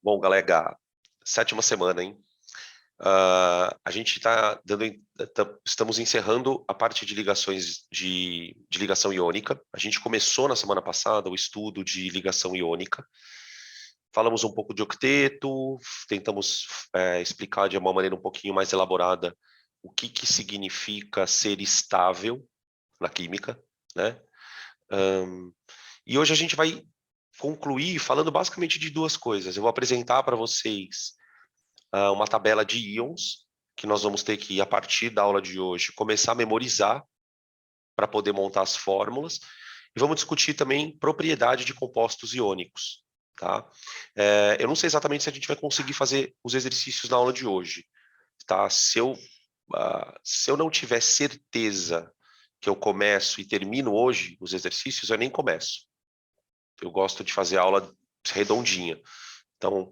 Bom, galera, sétima semana, hein? A gente estamos encerrando a parte de ligações de ligação iônica. A gente começou na semana passada o estudo de ligação iônica. Falamos um pouco de octeto, tentamos explicar de uma maneira um pouquinho mais elaborada o que significa ser estável na química, né? E hoje a gente vai concluir falando basicamente de duas coisas. Eu vou apresentar para vocês uma tabela de íons, que nós vamos ter que, a partir da aula de hoje, começar a memorizar para poder montar as fórmulas. E vamos discutir também propriedade de compostos iônicos. Tá? Eu não sei exatamente se a gente vai conseguir fazer os exercícios na aula de hoje. Tá? Se eu não tiver certeza que eu começo e termino hoje os exercícios, eu nem começo. Eu gosto de fazer aula redondinha. Então,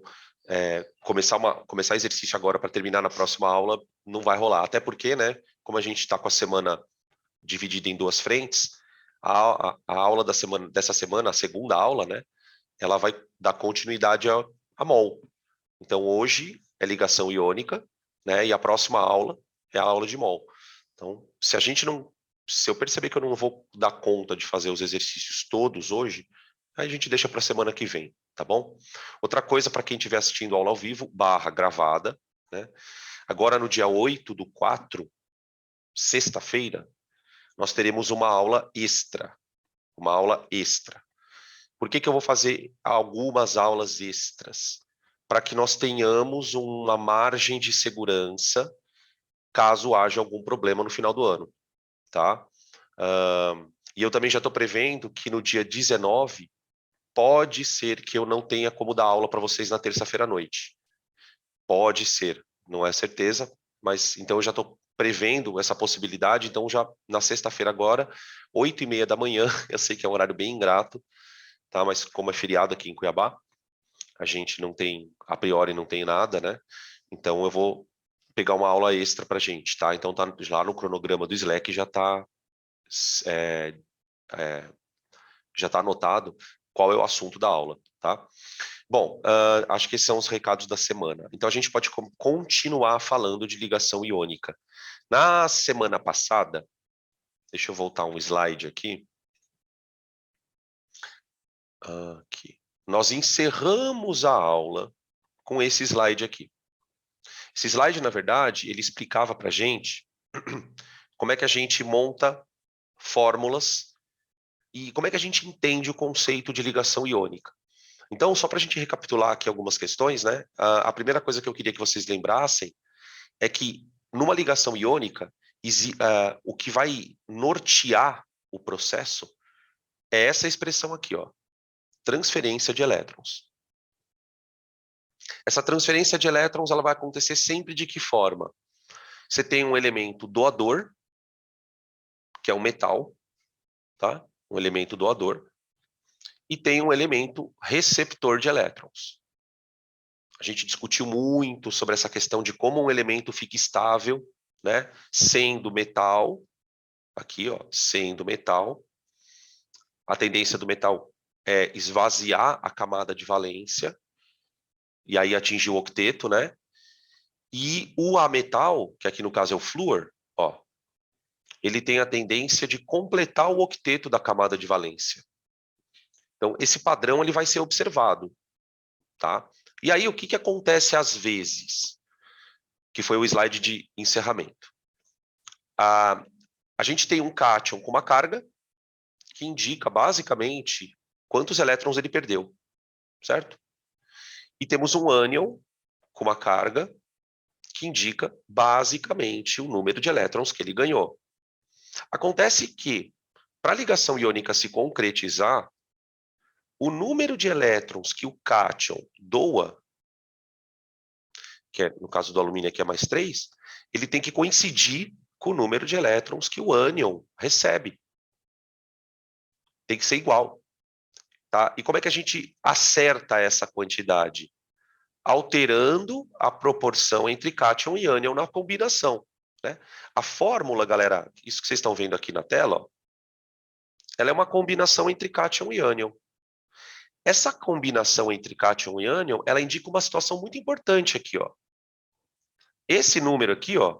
começar exercício agora para terminar na próxima aula não vai rolar. Até porque, né, como a gente está com a semana dividida em duas frentes, a aula dessa semana, a segunda aula, né, ela vai dar continuidade a mol. Então, hoje é ligação iônica, né, e a próxima aula é a aula de mol. Então, se eu perceber que eu não vou dar conta de fazer os exercícios todos hoje, aí a gente deixa para a semana que vem, tá bom? Outra coisa, para quem estiver assistindo aula ao vivo, gravada, né? Agora, no dia 8/4, sexta-feira, nós teremos uma aula extra. Uma aula extra. Por que eu vou fazer algumas aulas extras? Para que nós tenhamos uma margem de segurança caso haja algum problema no final do ano, tá? E eu também já estou prevendo que no dia 19 pode ser que eu não tenha como dar aula para vocês na terça-feira à noite. Pode ser, não é certeza, mas então eu já estou prevendo essa possibilidade, então já na sexta-feira agora, 8:30 da manhã, eu sei que é um horário bem ingrato, tá? Mas como é feriado aqui em Cuiabá, a gente não tem, a priori não tem nada, né? Então eu vou pegar uma aula extra pra gente, tá? Então tá lá no cronograma do Slack já tá anotado qual é o assunto da aula, tá? Bom, acho que esses são os recados da semana. Então a gente pode continuar falando de ligação iônica. Na semana passada, deixa eu voltar um slide aqui. Aqui. Nós encerramos a aula com esse slide aqui. Esse slide, na verdade, ele explicava para a gente como é que a gente monta fórmulas e como é que a gente entende o conceito de ligação iônica. Então, só para a gente recapitular aqui algumas questões, né? A primeira coisa que eu queria que vocês lembrassem é que numa ligação iônica, o que vai nortear o processo é essa expressão aqui, ó, transferência de elétrons. Essa transferência de elétrons ela vai acontecer sempre de que forma? Você tem um elemento doador, que é um metal, tá? Um elemento doador, e tem um elemento receptor de elétrons. A gente discutiu muito sobre essa questão de como um elemento fica estável, né? Sendo metal, aqui, ó, sendo metal, a tendência do metal é esvaziar a camada de valência e aí atingir o octeto, né? E o ametal, que aqui no caso é o flúor, ó, ele tem a tendência de completar o octeto da camada de valência. Então, esse padrão ele vai ser observado, tá? E aí, o que acontece às vezes? Que foi o slide de encerramento. A gente tem um cátion com uma carga que indica, basicamente, quantos elétrons ele perdeu, certo? E temos um ânion com uma carga que indica, basicamente, o número de elétrons que ele ganhou. Acontece que, para a ligação iônica se concretizar, o número de elétrons que o cátion doa, que é, no caso do alumínio aqui é mais 3, ele tem que coincidir com o número de elétrons que o ânion recebe. Tem que ser igual. Tá? E como é que a gente acerta essa quantidade? Alterando a proporção entre cátion e ânion na combinação. Né? A fórmula, galera, isso que vocês estão vendo aqui na tela, ó, ela é uma combinação entre cátion e ânion. Essa combinação entre cátion e ânion, ela indica uma situação muito importante aqui, ó. Esse número aqui, ó,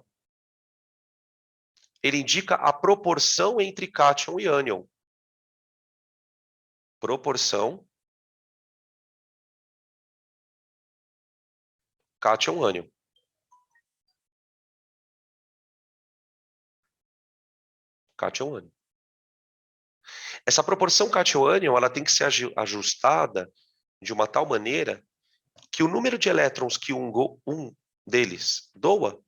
ele indica a proporção entre cátion e ânion. Proporção cátion-ânion. Cátion-ânion. Essa proporção cátion-ânion, ela tem que ser ajustada de uma tal maneira que o número de elétrons que um deles doa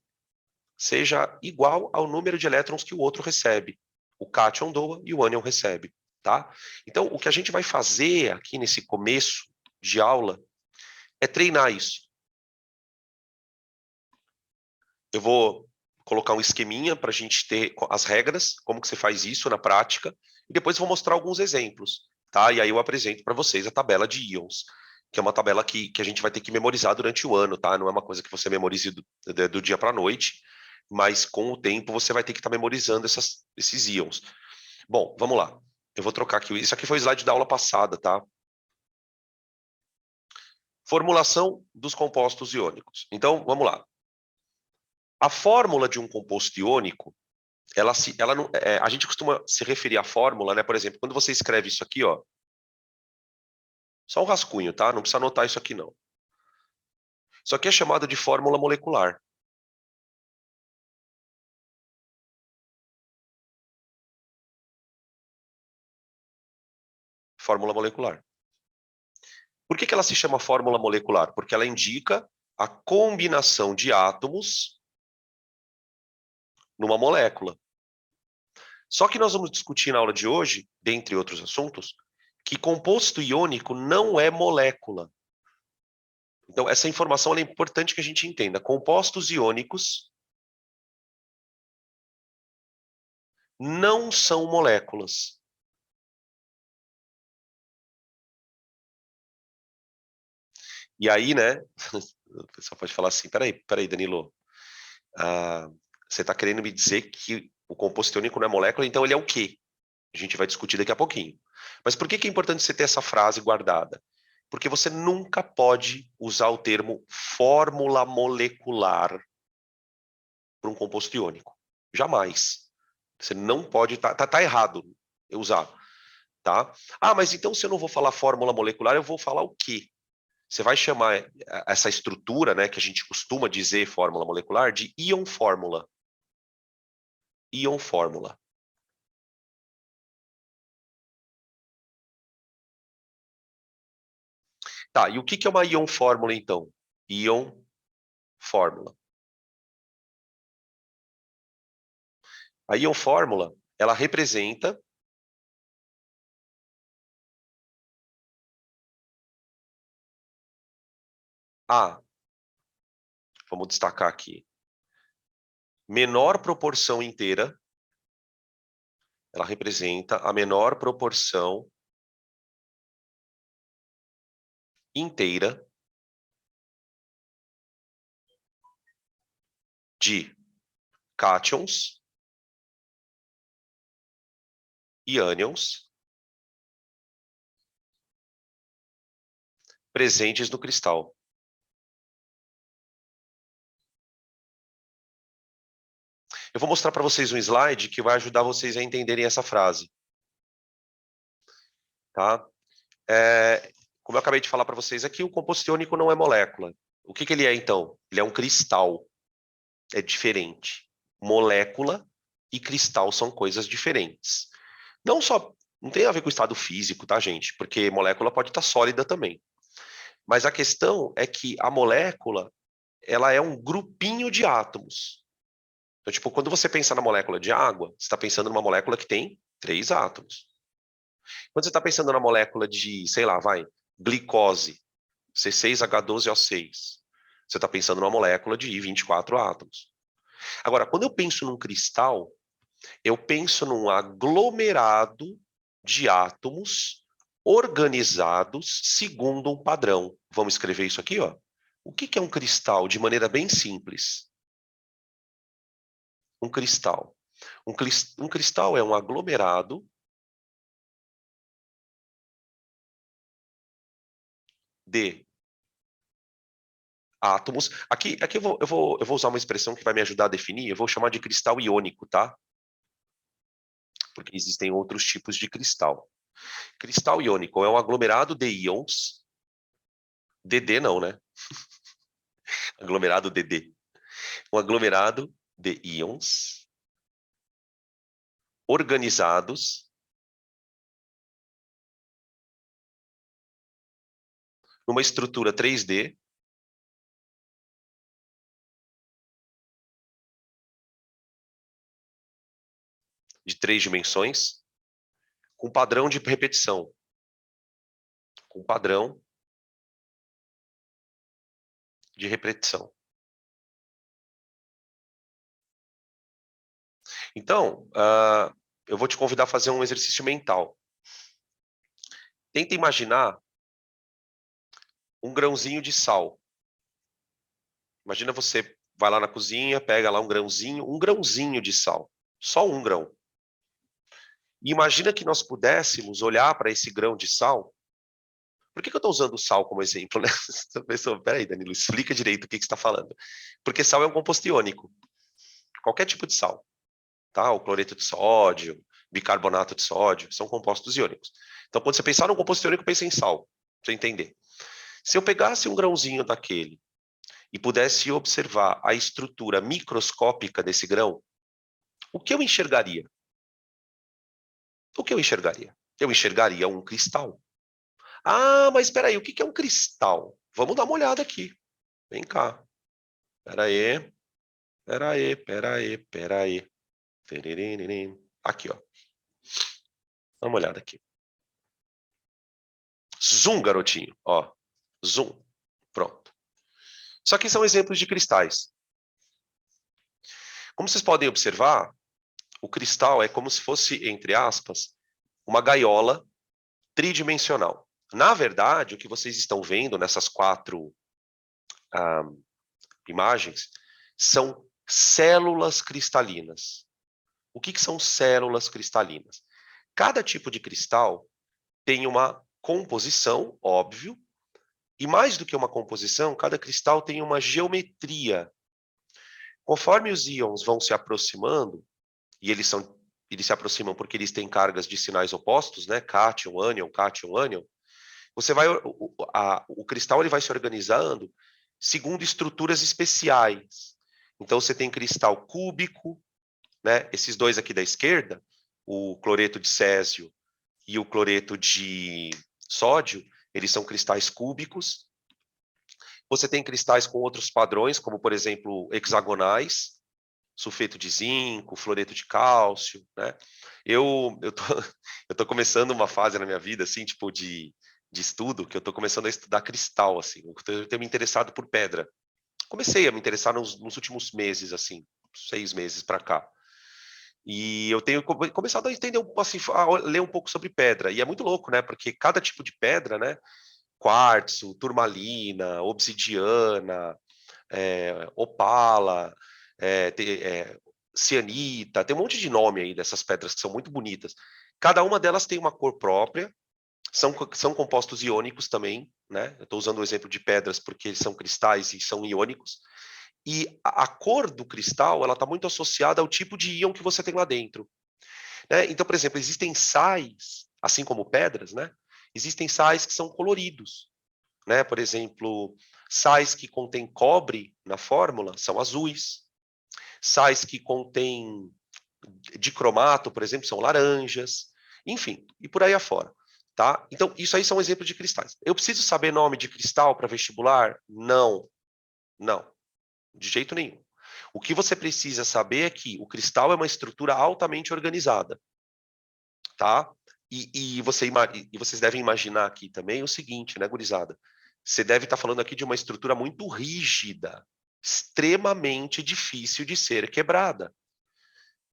seja igual ao número de elétrons que o outro recebe. O cátion doa e o ânion recebe, tá? Então, o que a gente vai fazer aqui nesse começo de aula é treinar isso. Eu vou colocar um esqueminha para a gente ter as regras, como que você faz isso na prática, e depois vou mostrar alguns exemplos, tá? E aí eu apresento para vocês a tabela de íons, que é uma tabela que a gente vai ter que memorizar durante o ano, tá? Não é uma coisa que você memorize do dia para a noite, mas com o tempo você vai ter que estar memorizando esses íons. Bom, vamos lá. Eu vou trocar aqui. Isso aqui foi o slide da aula passada, tá? Formulação dos compostos iônicos. Então, vamos lá. A fórmula de um composto iônico, ela não, a gente costuma se referir à fórmula, né? Por exemplo, quando você escreve isso aqui, ó, só um rascunho, tá? Não precisa anotar isso aqui, não. Isso aqui é chamado de fórmula molecular. Fórmula molecular. Por que ela se chama fórmula molecular? Porque ela indica a combinação de átomos numa molécula. Só que nós vamos discutir na aula de hoje, dentre outros assuntos, que composto iônico não é molécula. Então, essa informação é importante que a gente entenda. Compostos iônicos não são moléculas. E aí, né, o pessoal pode falar assim, peraí, Danilo, você está querendo me dizer que o composto iônico não é molécula, então ele é o quê? A gente vai discutir daqui a pouquinho. Mas por que é importante você ter essa frase guardada? Porque você nunca pode usar o termo fórmula molecular para um composto iônico. Jamais. Você não pode, tá errado eu usar, tá? Ah, mas então se eu não vou falar fórmula molecular, eu vou falar o quê? Você vai chamar essa estrutura, né, que a gente costuma dizer fórmula molecular, de íon fórmula. Íon fórmula. Tá, e o que é uma íon fórmula, então? Íon fórmula. A íon fórmula, ela representa a, vamos destacar aqui, menor proporção inteira, ela representa a menor proporção inteira de cátions e ânions presentes no cristal. Eu vou mostrar para vocês um slide que vai ajudar vocês a entenderem essa frase. Tá? Como eu acabei de falar para vocês aqui, o composto iônico não é molécula. O que ele é, então? Ele é um cristal. É diferente. Molécula e cristal são coisas diferentes. Não só, não tem a ver com o estado físico, tá, gente? Porque molécula pode estar sólida também. Mas a questão é que a molécula, ela é um grupinho de átomos. Então, tipo, quando você pensa na molécula de água, você está pensando numa molécula que tem 3 átomos. Quando você está pensando na molécula de, sei lá, glicose, C6H12O6, você está pensando numa molécula de 24 átomos. Agora, quando eu penso num cristal, eu penso num aglomerado de átomos organizados segundo um padrão. Vamos escrever isso aqui, ó. O que é um cristal de maneira bem simples? Um cristal. Um cristal é um aglomerado de átomos. Aqui eu vou usar uma expressão que vai me ajudar a definir, eu vou chamar de cristal iônico, tá? Porque existem outros tipos de cristal. Cristal iônico é um aglomerado de íons, DD não, né? Aglomerado DD. Um aglomerado de íons organizados numa estrutura 3D de 3 dimensões com padrão de repetição. Com padrão de repetição. Então, eu vou te convidar a fazer um exercício mental. Tenta imaginar um grãozinho de sal. Imagina você vai lá na cozinha, pega lá um grãozinho de sal. Só um grão. E imagina que nós pudéssemos olhar para esse grão de sal. Por que eu estou usando o sal como exemplo, né? Você pensou, peraí, Danilo, explica direito o que você está falando. Porque sal é um composto iônico. Qualquer tipo de sal. Tá? O cloreto de sódio, bicarbonato de sódio, são compostos iônicos. Então, quando você pensar num composto iônico, pense em sal, pra você entender. Se eu pegasse um grãozinho daquele e pudesse observar a estrutura microscópica desse grão, o que eu enxergaria? O que eu enxergaria? Eu enxergaria um cristal. Ah, mas espera aí, o que é um cristal? Vamos dar uma olhada aqui. Vem cá. Espera aí. Espera aí, espera aí, espera aí. Aqui, ó. Dá uma olhada aqui. Zoom, garotinho. Ó. Zoom. Pronto. Isso aqui são exemplos de cristais. Como vocês podem observar, o cristal é como se fosse, entre aspas, uma gaiola tridimensional. Na verdade, o que vocês estão vendo nessas 4 imagens são células cristalinas. O que são células cristalinas? Cada tipo de cristal tem uma composição, óbvio, e mais do que uma composição, cada cristal tem uma geometria. Conforme os íons vão se aproximando, e eles se aproximam porque eles têm cargas de sinais opostos, né? Cátion, ânion. O cristal ele vai se organizando segundo estruturas especiais. Então você tem cristal cúbico, né? Esses dois aqui da esquerda, o cloreto de césio e o cloreto de sódio, eles são cristais cúbicos. Você tem cristais com outros padrões, como por exemplo hexagonais, sulfeto de zinco, fluoreto de cálcio, né? Eu tô começando uma fase na minha vida, assim, tipo, de estudo, que eu tô começando a estudar cristal, assim. Eu tenho me interessado por pedra. Comecei a me interessar nos últimos meses, assim, 6 meses para cá. E eu tenho começado a entender, assim, a ler um pouco sobre pedra. E é muito louco, né? Porque cada tipo de pedra, né? Quartzo, turmalina, obsidiana, opala, cianita, tem um monte de nome aí dessas pedras que são muito bonitas. Cada uma delas tem uma cor própria, são compostos iônicos também, né? Eu estou usando o exemplo de pedras porque eles são cristais e são iônicos. E a cor do cristal, ela está muito associada ao tipo de íon que você tem lá dentro. Né? Então, por exemplo, existem sais, assim como pedras, né? Existem sais que são coloridos. Né? Por exemplo, sais que contêm cobre na fórmula são azuis. Sais que contêm dicromato, por exemplo, são laranjas. Enfim, e por aí afora. Tá? Então, isso aí são exemplos de cristais. Eu preciso saber nome de cristal para vestibular? Não. Não. De jeito nenhum. O que você precisa saber é que o cristal é uma estrutura altamente organizada. Tá? E vocês devem imaginar aqui também o seguinte, né, gurizada? Você deve estar falando aqui de uma estrutura muito rígida, extremamente difícil de ser quebrada.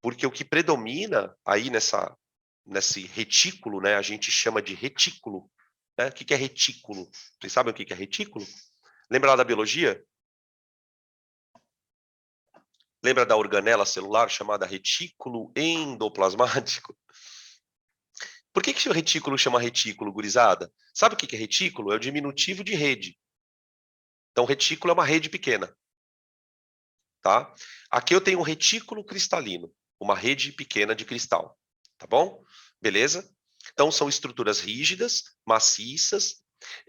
Porque o que predomina aí nesse retículo, né, a gente chama de retículo. Né? O que é retículo? Vocês sabem o que é retículo? Lembra lá da biologia? Lembra da organela celular chamada retículo endoplasmático? Por que o retículo chama retículo, gurizada? Sabe o que é retículo? É o diminutivo de rede. Então, retículo é uma rede pequena. Tá? Aqui eu tenho um retículo cristalino, uma rede pequena de cristal. Tá bom? Beleza? Então, são estruturas rígidas, maciças.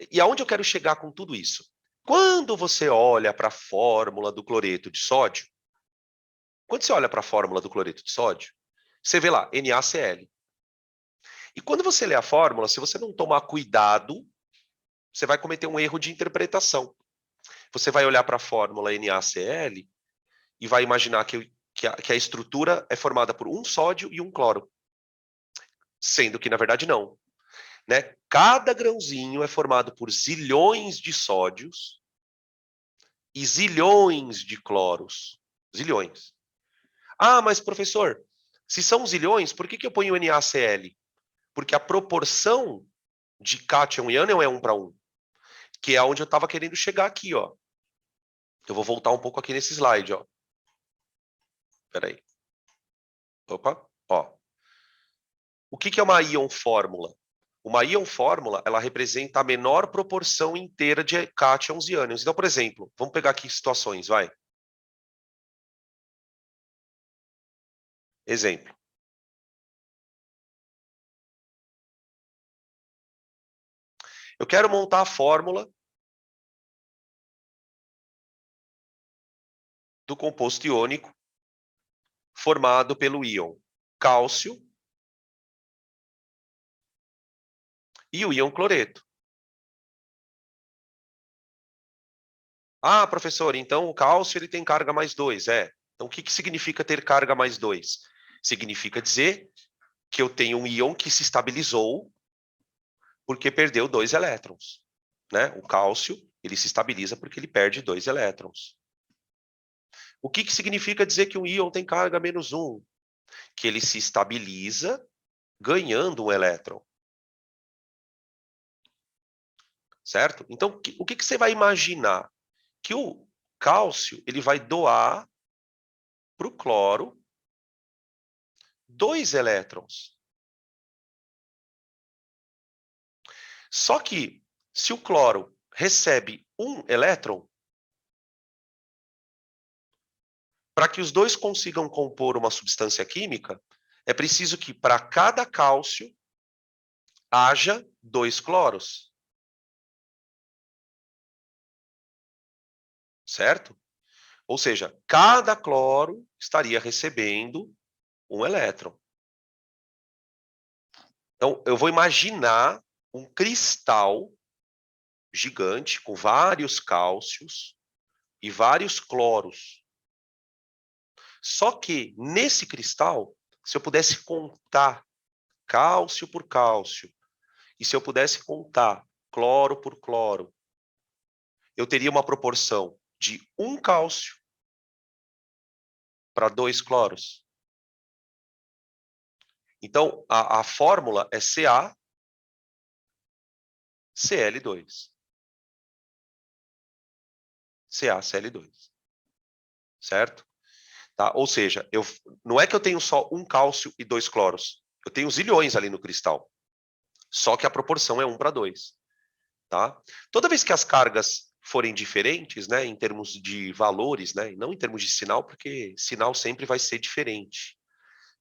E aonde eu quero chegar com tudo isso? Quando você olha para a fórmula do cloreto de sódio, quando você olha para a fórmula do cloreto de sódio, você vê lá, NaCl. E quando você lê a fórmula, se você não tomar cuidado, você vai cometer um erro de interpretação. Você vai olhar para a fórmula NaCl e vai imaginar que a estrutura é formada por um sódio e um cloro. Sendo que, na verdade, não. Né? Cada grãozinho é formado por zilhões de sódios e zilhões de cloros. Zilhões. Ah, mas professor, se são zilhões, por que eu ponho NaCl? Porque a proporção de cátion e ânion é 1 para 1, que é onde eu estava querendo chegar aqui, ó. Eu vou voltar um pouco aqui nesse slide, ó. Espera aí. Opa, ó. O que é uma íon fórmula? Uma íon fórmula, ela representa a menor proporção inteira de cátions e ânions. Então, por exemplo, vamos pegar aqui situações, vai. Exemplo. Eu quero montar a fórmula do composto iônico formado pelo íon cálcio e o íon cloreto. Ah, professor, então o cálcio ele tem carga mais 2. Então, o que significa ter carga mais 2? Significa dizer que eu tenho um íon que se estabilizou porque perdeu 2 elétrons. Né? O cálcio ele se estabiliza porque ele perde 2 elétrons. O que significa dizer que um íon tem carga menos 1? Que ele se estabiliza ganhando um elétron. Certo? Então, o que você vai imaginar? Que o cálcio ele vai doar para o cloro 2 elétrons. Só que, se o cloro recebe 1 elétron, para que os dois consigam compor uma substância química, é preciso que para cada cálcio haja 2 cloros. Certo? Ou seja, cada cloro estaria recebendo 1 elétron. Então, eu vou imaginar um cristal gigante com vários cálcios e vários cloros. Só que, nesse cristal, se eu pudesse contar cálcio por cálcio, e se eu pudesse contar cloro por cloro, eu teria uma proporção de 1 cálcio para 2 cloros. Então, a fórmula é CaCl2. CaCl2. Certo? Tá? Ou seja, não é que eu tenho só 1 cálcio e 2 cloros. Eu tenho zilhões ali no cristal. Só que a proporção é 1 para 2. Tá? Toda vez que as cargas forem diferentes, né, em termos de valores, né, e não em termos de sinal, porque sinal sempre vai ser diferente.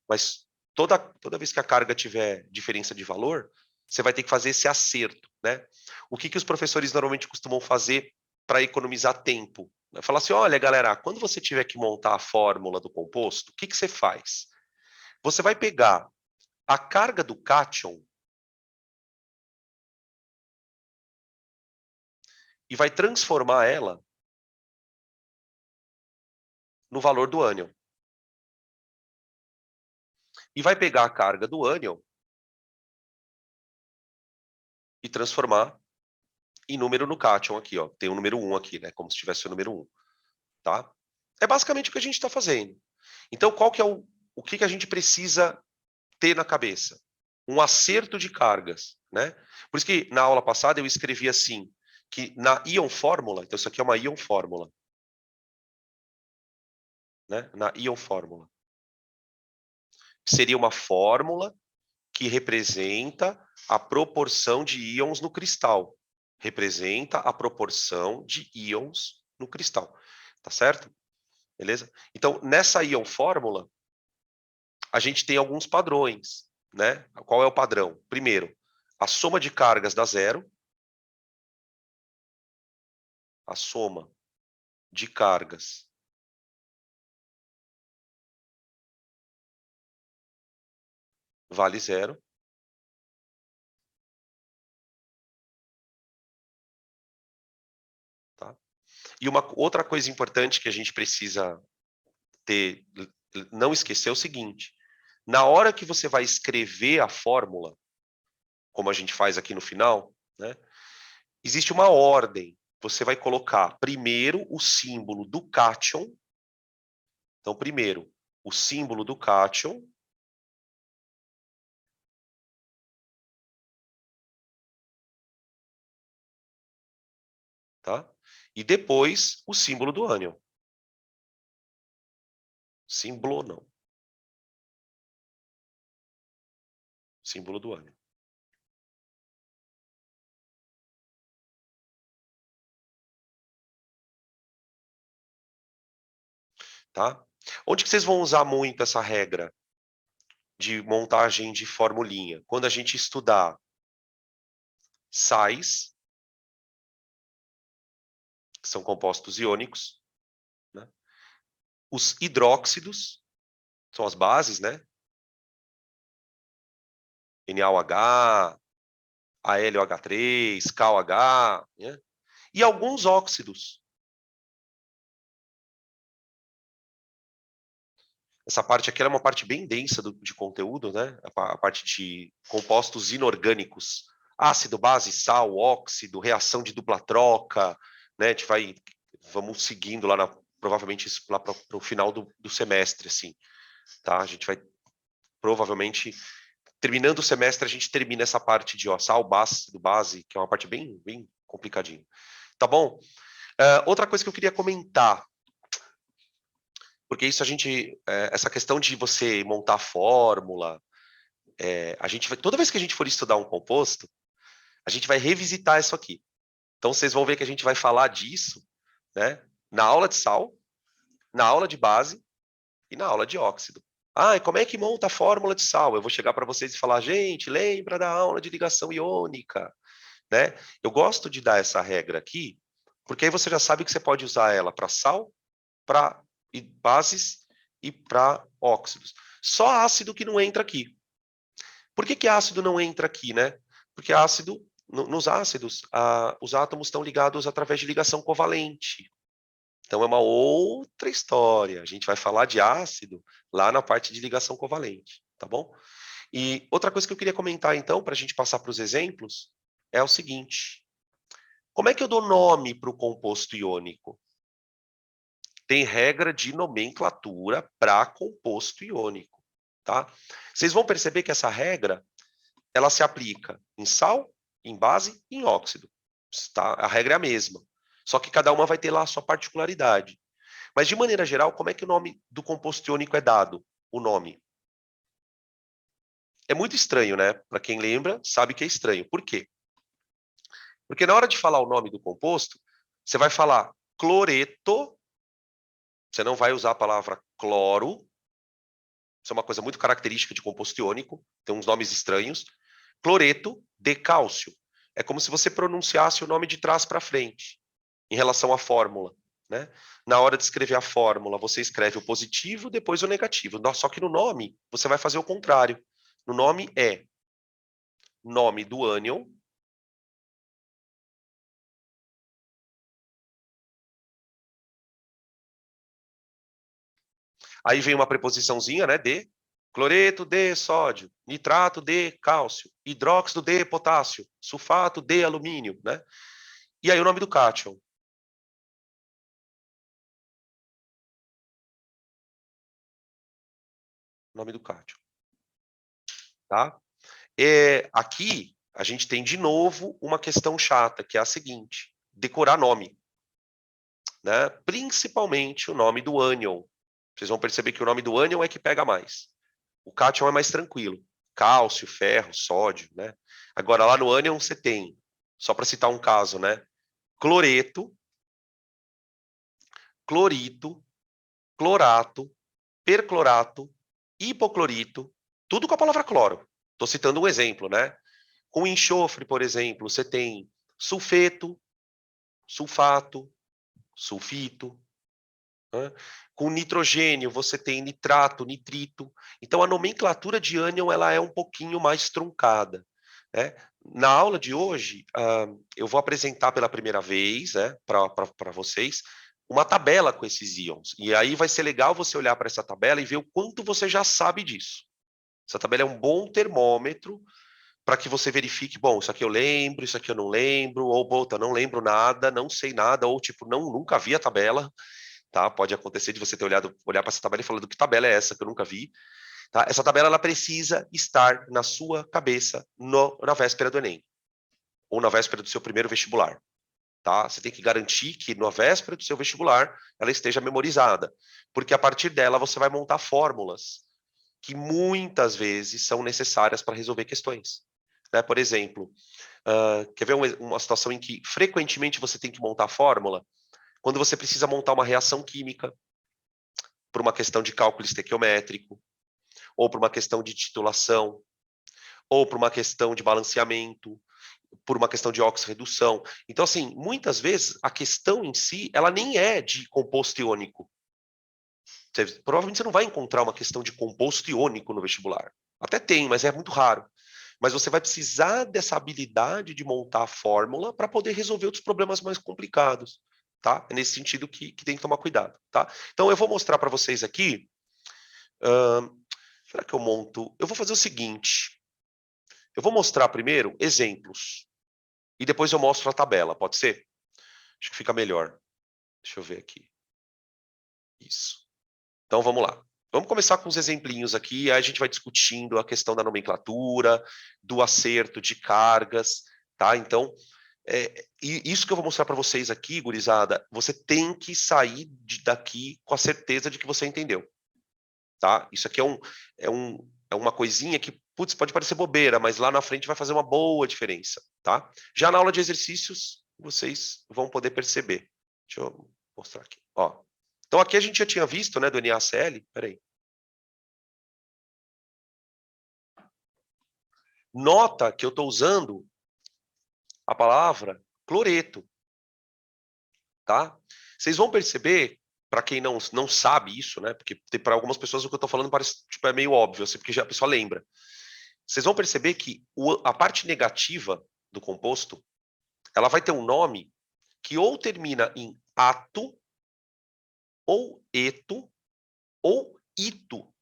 Mas toda vez que a carga tiver diferença de valor, você vai ter que fazer esse acerto. Né? O que os professores normalmente costumam fazer para economizar tempo? Falar assim, olha, galera, quando você tiver que montar a fórmula do composto, o que você faz? Você vai pegar a carga do cátion e vai transformar ela no valor do ânion. E vai pegar a carga do ânion e transformar em número no cátion aqui, ó. Tem o número 1 aqui, né? Como se tivesse o número 1, tá? É basicamente o que a gente está fazendo. Então, qual que é o que a gente precisa ter na cabeça? Um acerto de cargas, né? Por isso que na aula passada eu escrevi assim, que na íon fórmula, então isso aqui é uma íon fórmula, né? Na íon fórmula. Seria uma fórmula que representa a proporção de íons no cristal. Representa a proporção de íons no cristal. Tá certo? Beleza? Então, nessa íon fórmula, a gente tem alguns padrões, né? Qual é o padrão? Primeiro, a soma de cargas dá zero. A soma de cargas vale zero. Tá? E uma outra coisa importante que a gente precisa ter, não esquecer é o seguinte: na hora que você vai escrever a fórmula, como a gente faz aqui no final, né, existe uma ordem. Você vai colocar primeiro o símbolo do cátion. Então, primeiro, o símbolo do cátion. Tá? E depois o símbolo do ânion. Símbolo não. Símbolo do ânion. Tá? Onde que vocês vão usar muito essa regra de montagem de formulinha? Quando a gente estudar sais, que são compostos iônicos, né? Os hidróxidos, são as bases, né? NaOH, AlOH3, KOH, né? E alguns óxidos. Essa parte aqui é uma parte bem densa de conteúdo, né? A parte de compostos inorgânicos. Ácido, base, sal, óxido, reação de dupla troca, né? A gente vamos seguindo lá, provavelmente lá para o final do semestre, assim, tá? A gente vai, provavelmente, terminando o semestre, a gente termina essa parte de sal, base, que é uma parte bem, bem complicadinha. Tá bom? Outra coisa que eu queria comentar, porque isso essa questão de você montar fórmula, toda vez que a gente for estudar um composto, a gente vai revisitar isso aqui. Então vocês vão ver que a gente vai falar disso, né, na aula de sal, na aula de base e na aula de óxido. E como é que monta a fórmula de sal? Eu vou chegar para vocês e falar, gente, lembra da aula de ligação iônica, né? Eu gosto de dar essa regra aqui, porque aí você já sabe que você pode usar ela para sal, para bases e para óxidos. Só ácido que não entra aqui. Por que ácido não entra aqui, né? Porque ácido, nos ácidos, os átomos estão ligados através de ligação covalente. Então é uma outra história. A gente vai falar de ácido lá na parte de ligação covalente, tá bom? E outra coisa que eu queria comentar, então, para a gente passar para os exemplos, é o seguinte: como é que eu dou nome para o composto iônico? Tem regra de nomenclatura para composto iônico, tá? Vocês vão perceber que essa regra, ela se aplica em sal, em base e em óxido, tá? A regra é a mesma, só que cada uma vai ter lá a sua particularidade. Mas, de maneira geral, como é que o nome do composto iônico é dado? O nome. É muito estranho, né? Para quem lembra, sabe que é estranho. Por quê? Porque na hora de falar o nome do composto, você vai falar cloreto, você não vai usar a palavra cloro. Isso é uma coisa muito característica de composto iônico, tem uns nomes estranhos. Cloreto de cálcio. É como se você pronunciasse o nome de trás para frente, em relação à fórmula, né? Na hora de escrever a fórmula, você escreve o positivo, depois o negativo. Só que no nome, você vai fazer o contrário. No nome é nome do ânion, aí vem uma preposiçãozinha, né, de cloreto de sódio, nitrato de cálcio, hidróxido de potássio, sulfato de alumínio, né? E aí o nome do cátion. Nome do cátion. Tá? Aqui, a gente tem de novo uma questão chata, que é a seguinte: decorar nome. Né? Principalmente o nome do ânion. Vocês vão perceber que o nome do ânion é que pega mais. O cátion é mais tranquilo. cálcio, ferro, sódio, né? Agora, lá no ânion você tem, só para citar um caso, né? Cloreto, clorito, clorato, perclorato, hipoclorito, tudo com a palavra cloro. Estou citando um exemplo, né? Com enxofre, por exemplo, você tem sulfeto, sulfato, sulfito. Né? Com nitrogênio, você tem nitrato, nitrito. Então, a nomenclatura de ânion ela é um pouquinho mais truncada. Né? Na aula de hoje, eu vou apresentar pela primeira vez, né, para vocês uma tabela com esses íons. E aí vai ser legal você olhar para essa tabela e ver o quanto você já sabe disso. Essa tabela é um bom termômetro para que você verifique, bom, isso aqui eu lembro, isso aqui eu não lembro, ou, bota, não lembro nada, não sei nada, ou tipo, não, nunca vi a tabela, tá? Pode acontecer de você ter olhar para essa tabela e falando que tabela é essa que eu nunca vi, tá? Essa tabela ela precisa estar na sua cabeça na véspera do Enem, ou na véspera do seu primeiro vestibular, tá? Você tem que garantir que na véspera do seu vestibular ela esteja memorizada, porque a partir dela você vai montar fórmulas que muitas vezes são necessárias para resolver questões. Né? Por exemplo, quer ver uma situação em que frequentemente você tem que montar fórmula? Quando você precisa montar uma reação química, por uma questão de cálculo estequiométrico, ou por uma questão de titulação, ou por uma questão de balanceamento, por uma questão de oxirredução. Então, assim, muitas vezes a questão em si, ela nem é de composto iônico. Provavelmente você não vai encontrar uma questão de composto iônico no vestibular. Até tem, mas é muito raro. Mas você vai precisar dessa habilidade de montar a fórmula para poder resolver outros problemas mais complicados, tá? É nesse sentido que tem que tomar cuidado, tá? Então eu vou mostrar para vocês aqui. Será que eu monto? Eu vou fazer o seguinte. Eu vou mostrar primeiro exemplos e depois eu mostro a tabela, pode ser? Acho que fica melhor. Deixa eu ver aqui. Isso. Então vamos lá. Vamos começar com os exemplinhos aqui, aí a gente vai discutindo a questão da nomenclatura, do acerto de cargas, tá? Então, e isso que eu vou mostrar para vocês aqui, gurizada, você tem que sair daqui com a certeza de que você entendeu, tá? Isso aqui é uma coisinha que, putz, pode parecer bobeira, mas lá na frente vai fazer uma boa diferença, tá? Já na aula de exercícios, vocês vão poder perceber. Deixa eu mostrar aqui, ó. Então aqui a gente já tinha visto, né, do NaCl, peraí. Nota que eu estou usando a palavra cloreto, tá? Vocês vão perceber, para quem não sabe isso, né? Porque para algumas pessoas o que eu estou falando parece, tipo, é meio óbvio, assim, porque já a pessoa lembra. Vocês vão perceber que a parte negativa do composto, ela vai ter um nome que ou termina em ato, ou eto, ou ito,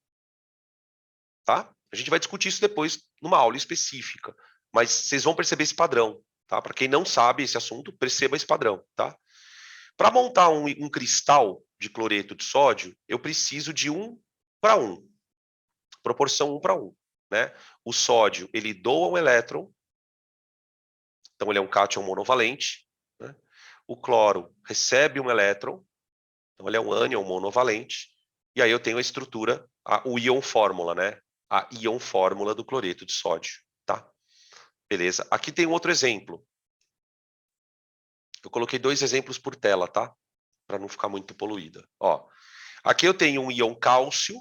tá? A gente vai discutir isso depois numa aula específica, mas vocês vão perceber esse padrão, tá? Para quem não sabe esse assunto, perceba esse padrão, tá? Para montar um cristal de cloreto de sódio, eu preciso de 1 para 1, proporção 1 para 1, né? O sódio, ele doa um elétron, então ele é um cátion monovalente, né? O cloro recebe um elétron, então ele é um ânion monovalente, e aí eu tenho a estrutura, o íon fórmula, né? A íon fórmula do cloreto de sódio, tá? Beleza. Aqui tem um outro exemplo. Eu coloquei 2 exemplos por tela, tá? Para não ficar muito poluída. Ó, aqui eu tenho um íon cálcio,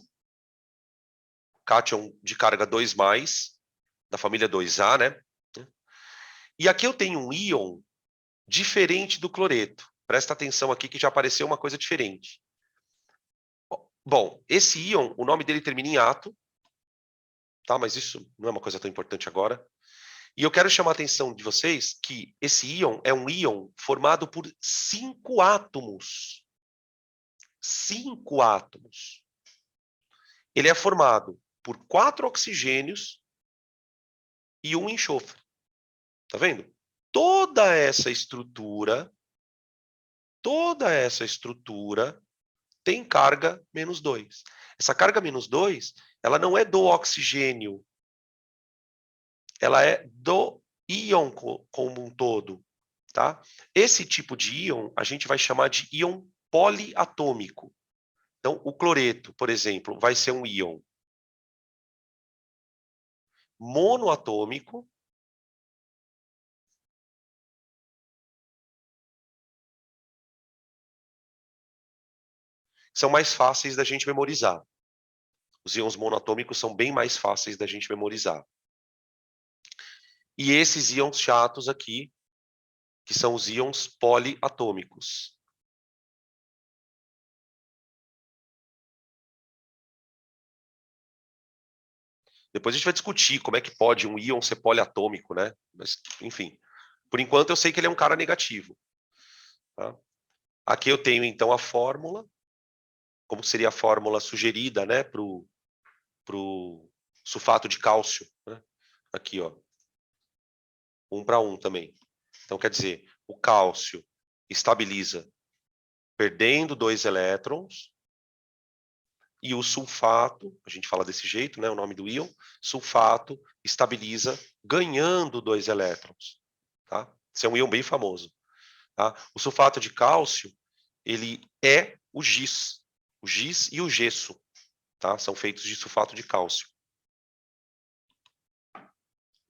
cátion de carga 2+, da família 2A, né? E aqui eu tenho um íon diferente do cloreto. Presta atenção aqui que já apareceu uma coisa diferente. Bom, esse íon, o nome dele termina em ato, tá? Mas isso não é uma coisa tão importante agora. E eu quero chamar a atenção de vocês que esse íon é um íon formado por 5 átomos. 5 átomos. Ele é formado por 4 oxigênios e 1 enxofre. Tá vendo? Toda essa estrutura tem carga -2. Essa carga -2, ela não é do oxigênio, ela é do íon como um todo, tá? Esse tipo de íon a gente vai chamar de íon poliatômico. Então, o cloreto, por exemplo, vai ser um íon monoatômico, são mais fáceis da gente memorizar. Os íons monoatômicos são bem mais fáceis da gente memorizar. E esses íons chatos aqui, que são os íons poliatômicos. Depois a gente vai discutir como é que pode um íon ser poliatômico, né? Mas, enfim, por enquanto eu sei que ele é um cara negativo. Tá? Aqui eu tenho, então, a fórmula, como seria a fórmula sugerida, né, para o sulfato de cálcio. Né? Aqui, ó, 1:1 também. Então, quer dizer, o cálcio estabiliza perdendo 2 elétrons, e o sulfato, a gente fala desse jeito, né, o nome do íon, sulfato estabiliza ganhando 2 elétrons. Tá? Esse é um íon bem famoso. Tá? O sulfato de cálcio, ele é o giz e o gesso. Tá? São feitos de sulfato de cálcio.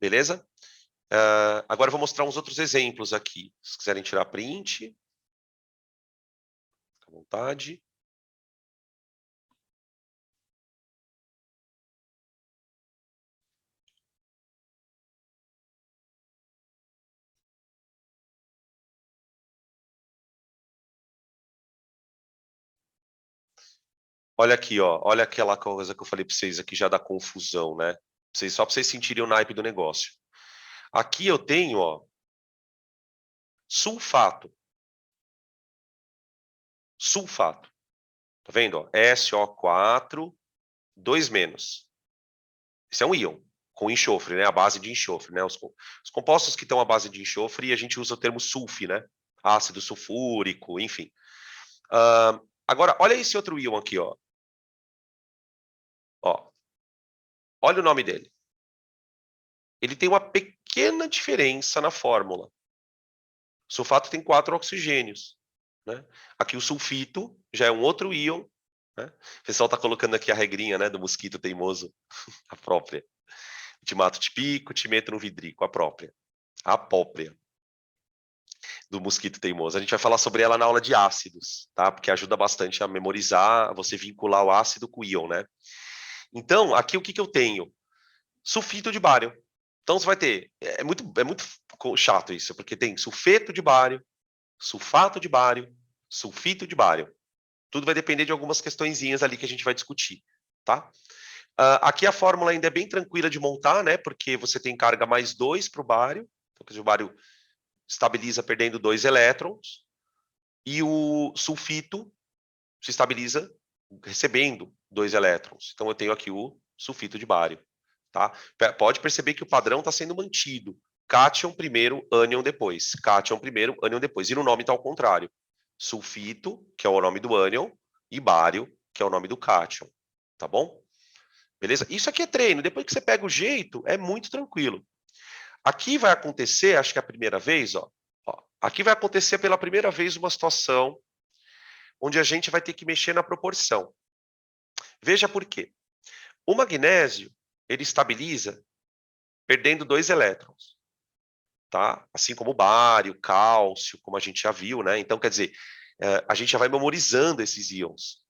Beleza? Agora eu vou mostrar uns outros exemplos aqui. Se quiserem tirar print, fica à vontade. Olha aqui, ó. Olha aquela coisa que eu falei para vocês aqui já da confusão, né? Só para vocês sentirem o naipe do negócio. Aqui eu tenho, ó, sulfato. Sulfato. Tá vendo? Ó? SO4, 2 menos. Esse é um íon com enxofre, né? A base de enxofre, né? Os compostos que estão à base de enxofre, a gente usa o termo sulfi, né? Ácido sulfúrico, enfim. Agora, olha esse outro íon aqui, ó. Ó. Olha o nome dele. Ele tem uma pequena diferença na fórmula. O sulfato tem 4 oxigênios. Né? Aqui o sulfito já é um outro íon. Né? O pessoal está colocando aqui a regrinha, né, do mosquito teimoso, a própria. Te mato de pico, te meto no vidrico, a própria. A própria do mosquito teimoso. A gente vai falar sobre ela na aula de ácidos, tá? Porque ajuda bastante a memorizar, a você vincular o ácido com o íon, né? Então, aqui o que eu tenho? Sulfito de bário. Então você vai ter, é muito chato isso, porque tem sulfeto de bário, sulfato de bário, sulfito de bário. Tudo vai depender de algumas questõezinhas ali que a gente vai discutir, tá? Aqui a fórmula ainda é bem tranquila de montar, né? Porque você tem carga mais 2 para o bário, então quer dizer, o bário estabiliza perdendo 2 elétrons, e o sulfito se estabiliza recebendo 2 elétrons. Então eu tenho aqui o sulfito de bário. Tá? Pode perceber que o padrão está sendo mantido. Cátion primeiro, ânion depois. Cátion primeiro, ânion depois. E no nome está ao contrário. Sulfito, que é o nome do ânion, e bário, que é o nome do cátion. Tá bom? Beleza? Isso aqui é treino. Depois que você pega o jeito, é muito tranquilo. Aqui vai acontecer, acho que é a primeira vez, ó. Aqui vai acontecer pela primeira vez uma situação onde a gente vai ter que mexer na proporção. Veja por quê. O magnésio, ele estabiliza perdendo 2 elétrons, tá? Assim como o bário, cálcio, como a gente já viu, né? Então, quer dizer, a gente já vai memorizando esses íons.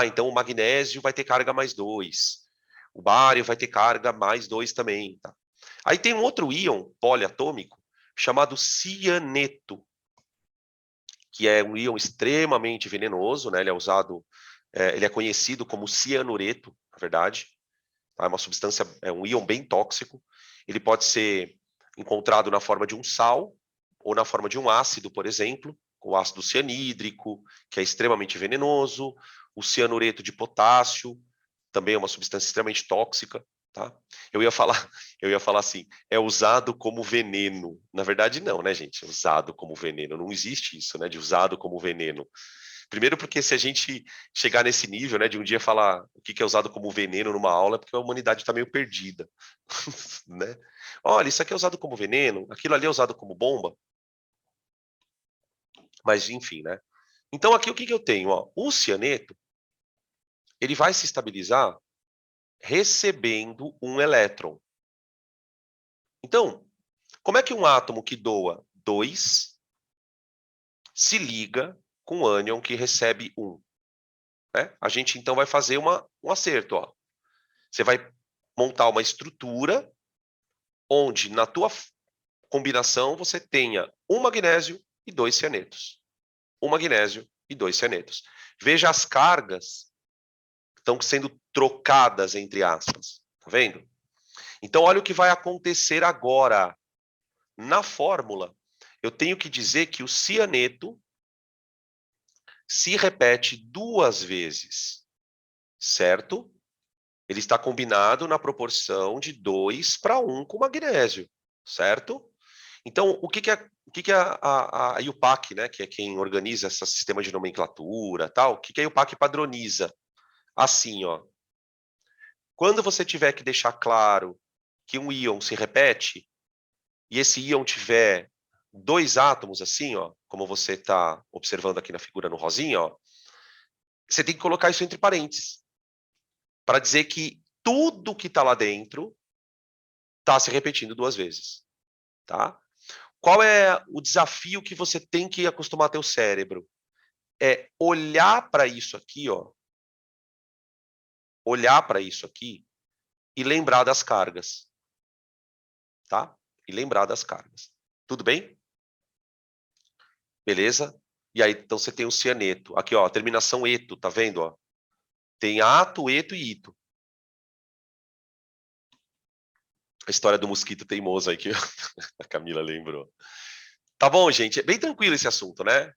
Então o magnésio vai ter carga mais 2. O bário vai ter carga mais 2 também, tá? Aí tem um outro íon poliatômico chamado cianeto, que é um íon extremamente venenoso, né? Ele é usado, ele é conhecido como cianureto, na verdade. É uma substância, é um íon bem tóxico. Ele pode ser encontrado na forma de um sal ou na forma de um ácido, por exemplo, o ácido cianídrico, que é extremamente venenoso, o cianureto de potássio, também é uma substância extremamente tóxica, tá? Eu ia falar, eu ia falar assim, é usado como veneno. Na verdade não, né, gente? É usado como veneno. Não existe isso, né, de usado como veneno. Primeiro porque se a gente chegar nesse nível, né, de um dia falar o que é usado como veneno numa aula, é porque a humanidade está meio perdida, né? Olha, isso aqui é usado como veneno, aquilo ali é usado como bomba, mas enfim, né? Então aqui o que eu tenho? Ó, o cianeto, ele vai se estabilizar recebendo um elétron. Então, como é que um átomo que doa 2 se liga com um ânion que recebe 1? Né? A gente, então, vai fazer um acerto. Ó. Você vai montar uma estrutura onde, na tua combinação, você tenha um magnésio e 2 cianetos. Um magnésio e 2 cianetos. Veja as cargas que estão sendo trocadas, entre aspas. Tá vendo? Então, olha o que vai acontecer agora. Na fórmula, eu tenho que dizer que o cianeto se repete 2 vezes, certo? Ele está combinado na proporção de 2 para 1 com magnésio, certo? Então, a IUPAC, né, que é quem organiza esse sistema de nomenclatura, tal, o que a IUPAC padroniza? Assim, ó. Quando você tiver que deixar claro que um íon se repete, e esse íon tiver 2 átomos, assim, ó, como você está observando aqui na figura no rosinha, ó, você tem que colocar isso entre parênteses, para dizer que tudo que está lá dentro está se repetindo 2 vezes, tá? Qual é o desafio que você tem que acostumar teu cérebro? É olhar para isso aqui, ó, olhar para isso aqui e lembrar das cargas, tá? E lembrar das cargas. Tudo bem? Beleza? E aí, então você tem o cianeto. Aqui, ó, a terminação eto, tá vendo, ó? Tem ato, eto e ito. A história do mosquito teimoso aí que a Camila lembrou. Tá bom, gente? É bem tranquilo esse assunto, né?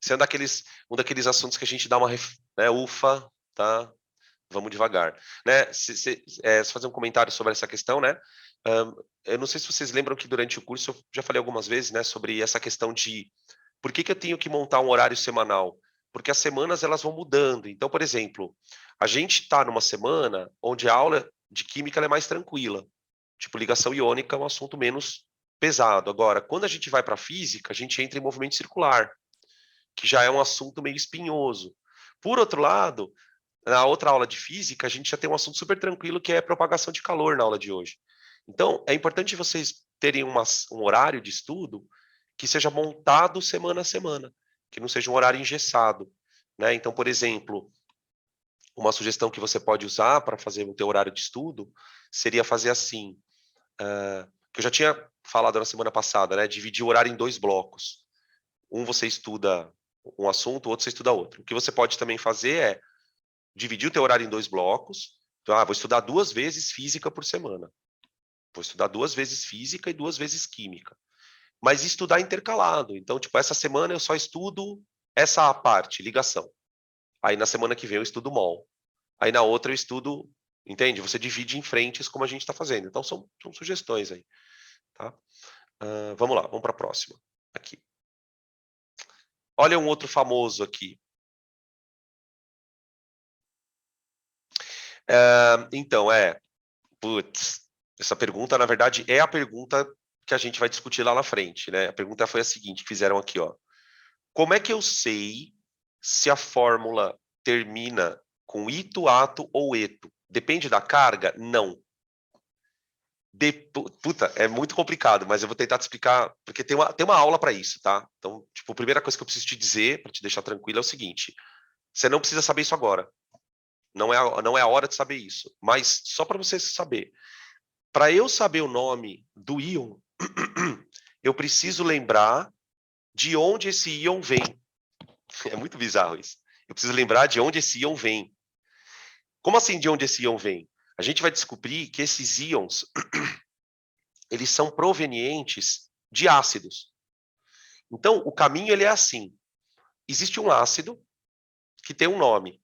Esse é um daqueles assuntos que a gente dá uma, né, ufa, tá? Vamos devagar, né? Se fazer um comentário sobre essa questão, né? Eu não sei se vocês lembram que durante o curso eu já falei algumas vezes, né, sobre essa questão de por que eu tenho que montar um horário semanal? Porque as semanas elas vão mudando. Então, por exemplo, a gente está numa semana onde a aula de química ela é mais tranquila. Tipo, ligação iônica é um assunto menos pesado. Agora, quando a gente vai para a física, a gente entra em movimento circular, que já é um assunto meio espinhoso. Por outro lado, na outra aula de física, a gente já tem um assunto super tranquilo que é propagação de calor na aula de hoje. Então, é importante vocês terem um horário de estudo que seja montado semana a semana, que não seja um horário engessado, né? Então, por exemplo, uma sugestão que você pode usar para fazer o teu horário de estudo seria fazer assim, que eu já tinha falado na semana passada, né? Dividir o horário em 2 blocos. Um você estuda um assunto, o outro você estuda outro. O que você pode também fazer é dividir o teu horário em 2 blocos. Então, vou estudar 2 vezes física por semana. Vou estudar 2 vezes física e 2 vezes química. Mas estudar intercalado. Então, tipo, essa semana eu só estudo essa parte, ligação. Aí na semana que vem eu estudo mol. Aí na outra eu estudo, entende? Você divide em frentes como a gente está fazendo. Então são sugestões aí, tá? Vamos lá, vamos para a próxima. Aqui. Olha um outro famoso aqui. Então, putz, essa pergunta, na verdade, é a pergunta que a gente vai discutir lá na frente, né? A pergunta foi a seguinte, que fizeram aqui, ó. Como é que eu sei se a fórmula termina com ito, ato ou eto? Depende da carga? Não. Puta, é muito complicado, mas eu vou tentar te explicar, porque tem uma aula para isso, tá? Então, tipo, a primeira coisa que eu preciso te dizer, para te deixar tranquilo, é o seguinte: você não precisa saber isso agora. Não é a hora de saber isso. Mas só para você saber, para eu saber o nome do íon, eu preciso lembrar de onde esse íon vem. É muito bizarro isso. Eu preciso lembrar de onde esse íon vem. Como assim de onde esse íon vem? A gente vai descobrir que esses íons, eles são provenientes de ácidos. Então, o caminho ele é assim. Existe um ácido que tem um nome.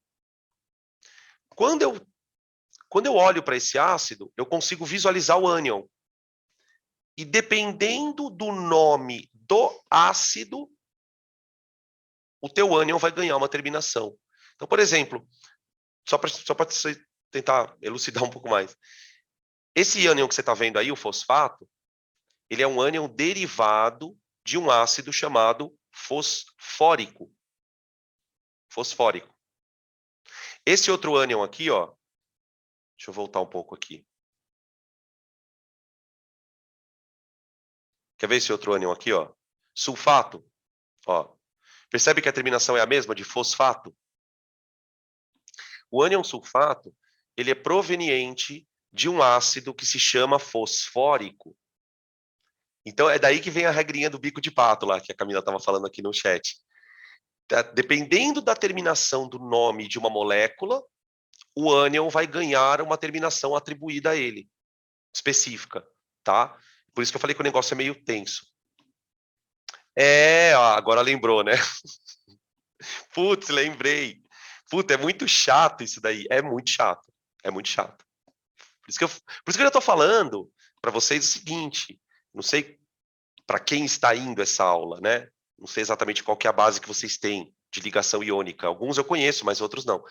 Quando eu olho para esse ácido, eu consigo visualizar o ânion. E dependendo do nome do ácido, o teu ânion vai ganhar uma terminação. Então, por exemplo, só para você tentar elucidar um pouco mais. Esse ânion que você está vendo aí, o fosfato, ele é um ânion derivado de um ácido chamado fosfórico. Fosfórico. Esse outro ânion aqui, ó, deixa eu voltar um pouco aqui. Quer ver esse outro ânion aqui, ó? Sulfato, ó. Percebe que a terminação é a mesma de fosfato? O ânion sulfato, ele é proveniente de um ácido que se chama fosfórico. Então, é daí que vem a regrinha do bico de pato lá, que a Camila estava falando aqui no chat. Dependendo da terminação do nome de uma molécula, o ânion vai ganhar uma terminação atribuída a ele, específica, tá? Por isso que eu falei que o negócio é meio tenso. Agora lembrou, né? Putz, lembrei. Putz, é muito chato isso daí. É muito chato. É muito chato. Por isso que eu já tô falando para vocês o seguinte, não sei para quem está indo essa aula, né? Não sei exatamente qual que é a base que vocês têm de ligação iônica. Alguns eu conheço, mas outros não.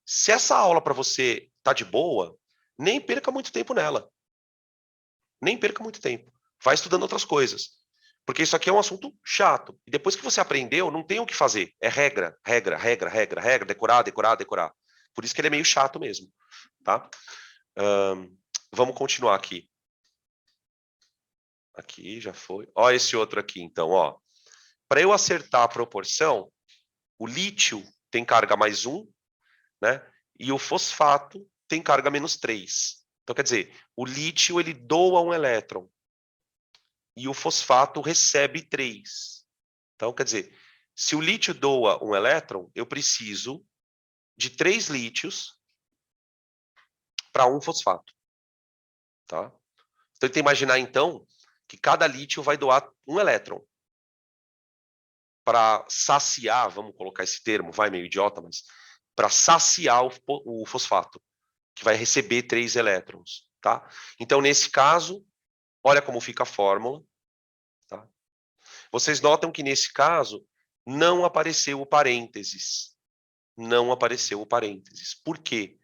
Se essa aula para você tá de boa, nem perca muito tempo nela. Nem perca muito tempo. Vai estudando outras coisas. Porque isso aqui é um assunto chato. E depois que você aprendeu, não tem o que fazer. É regra, regra, regra, regra, regra, decorar, decorar, decorar. Por isso que ele é meio chato mesmo, tá? Vamos continuar aqui. Aqui já foi. Ó, esse outro aqui, então, ó. Para eu acertar a proporção, o lítio tem carga mais 1, né? E o fosfato tem carga menos 3. Então, quer dizer, o lítio ele doa um elétron e o fosfato recebe 3. Então, quer dizer, se o lítio doa um elétron, eu preciso de 3 lítios para um fosfato, tá? Então, tenta imaginar, então, que cada lítio vai doar um elétron. Para saciar, vamos colocar esse termo, vai meio idiota, mas para saciar o fosfato, que vai receber 3 elétrons, tá? Então, nesse caso, olha como fica a fórmula, tá? Vocês notam que nesse caso não apareceu o parênteses. Não apareceu o parênteses. Por quê?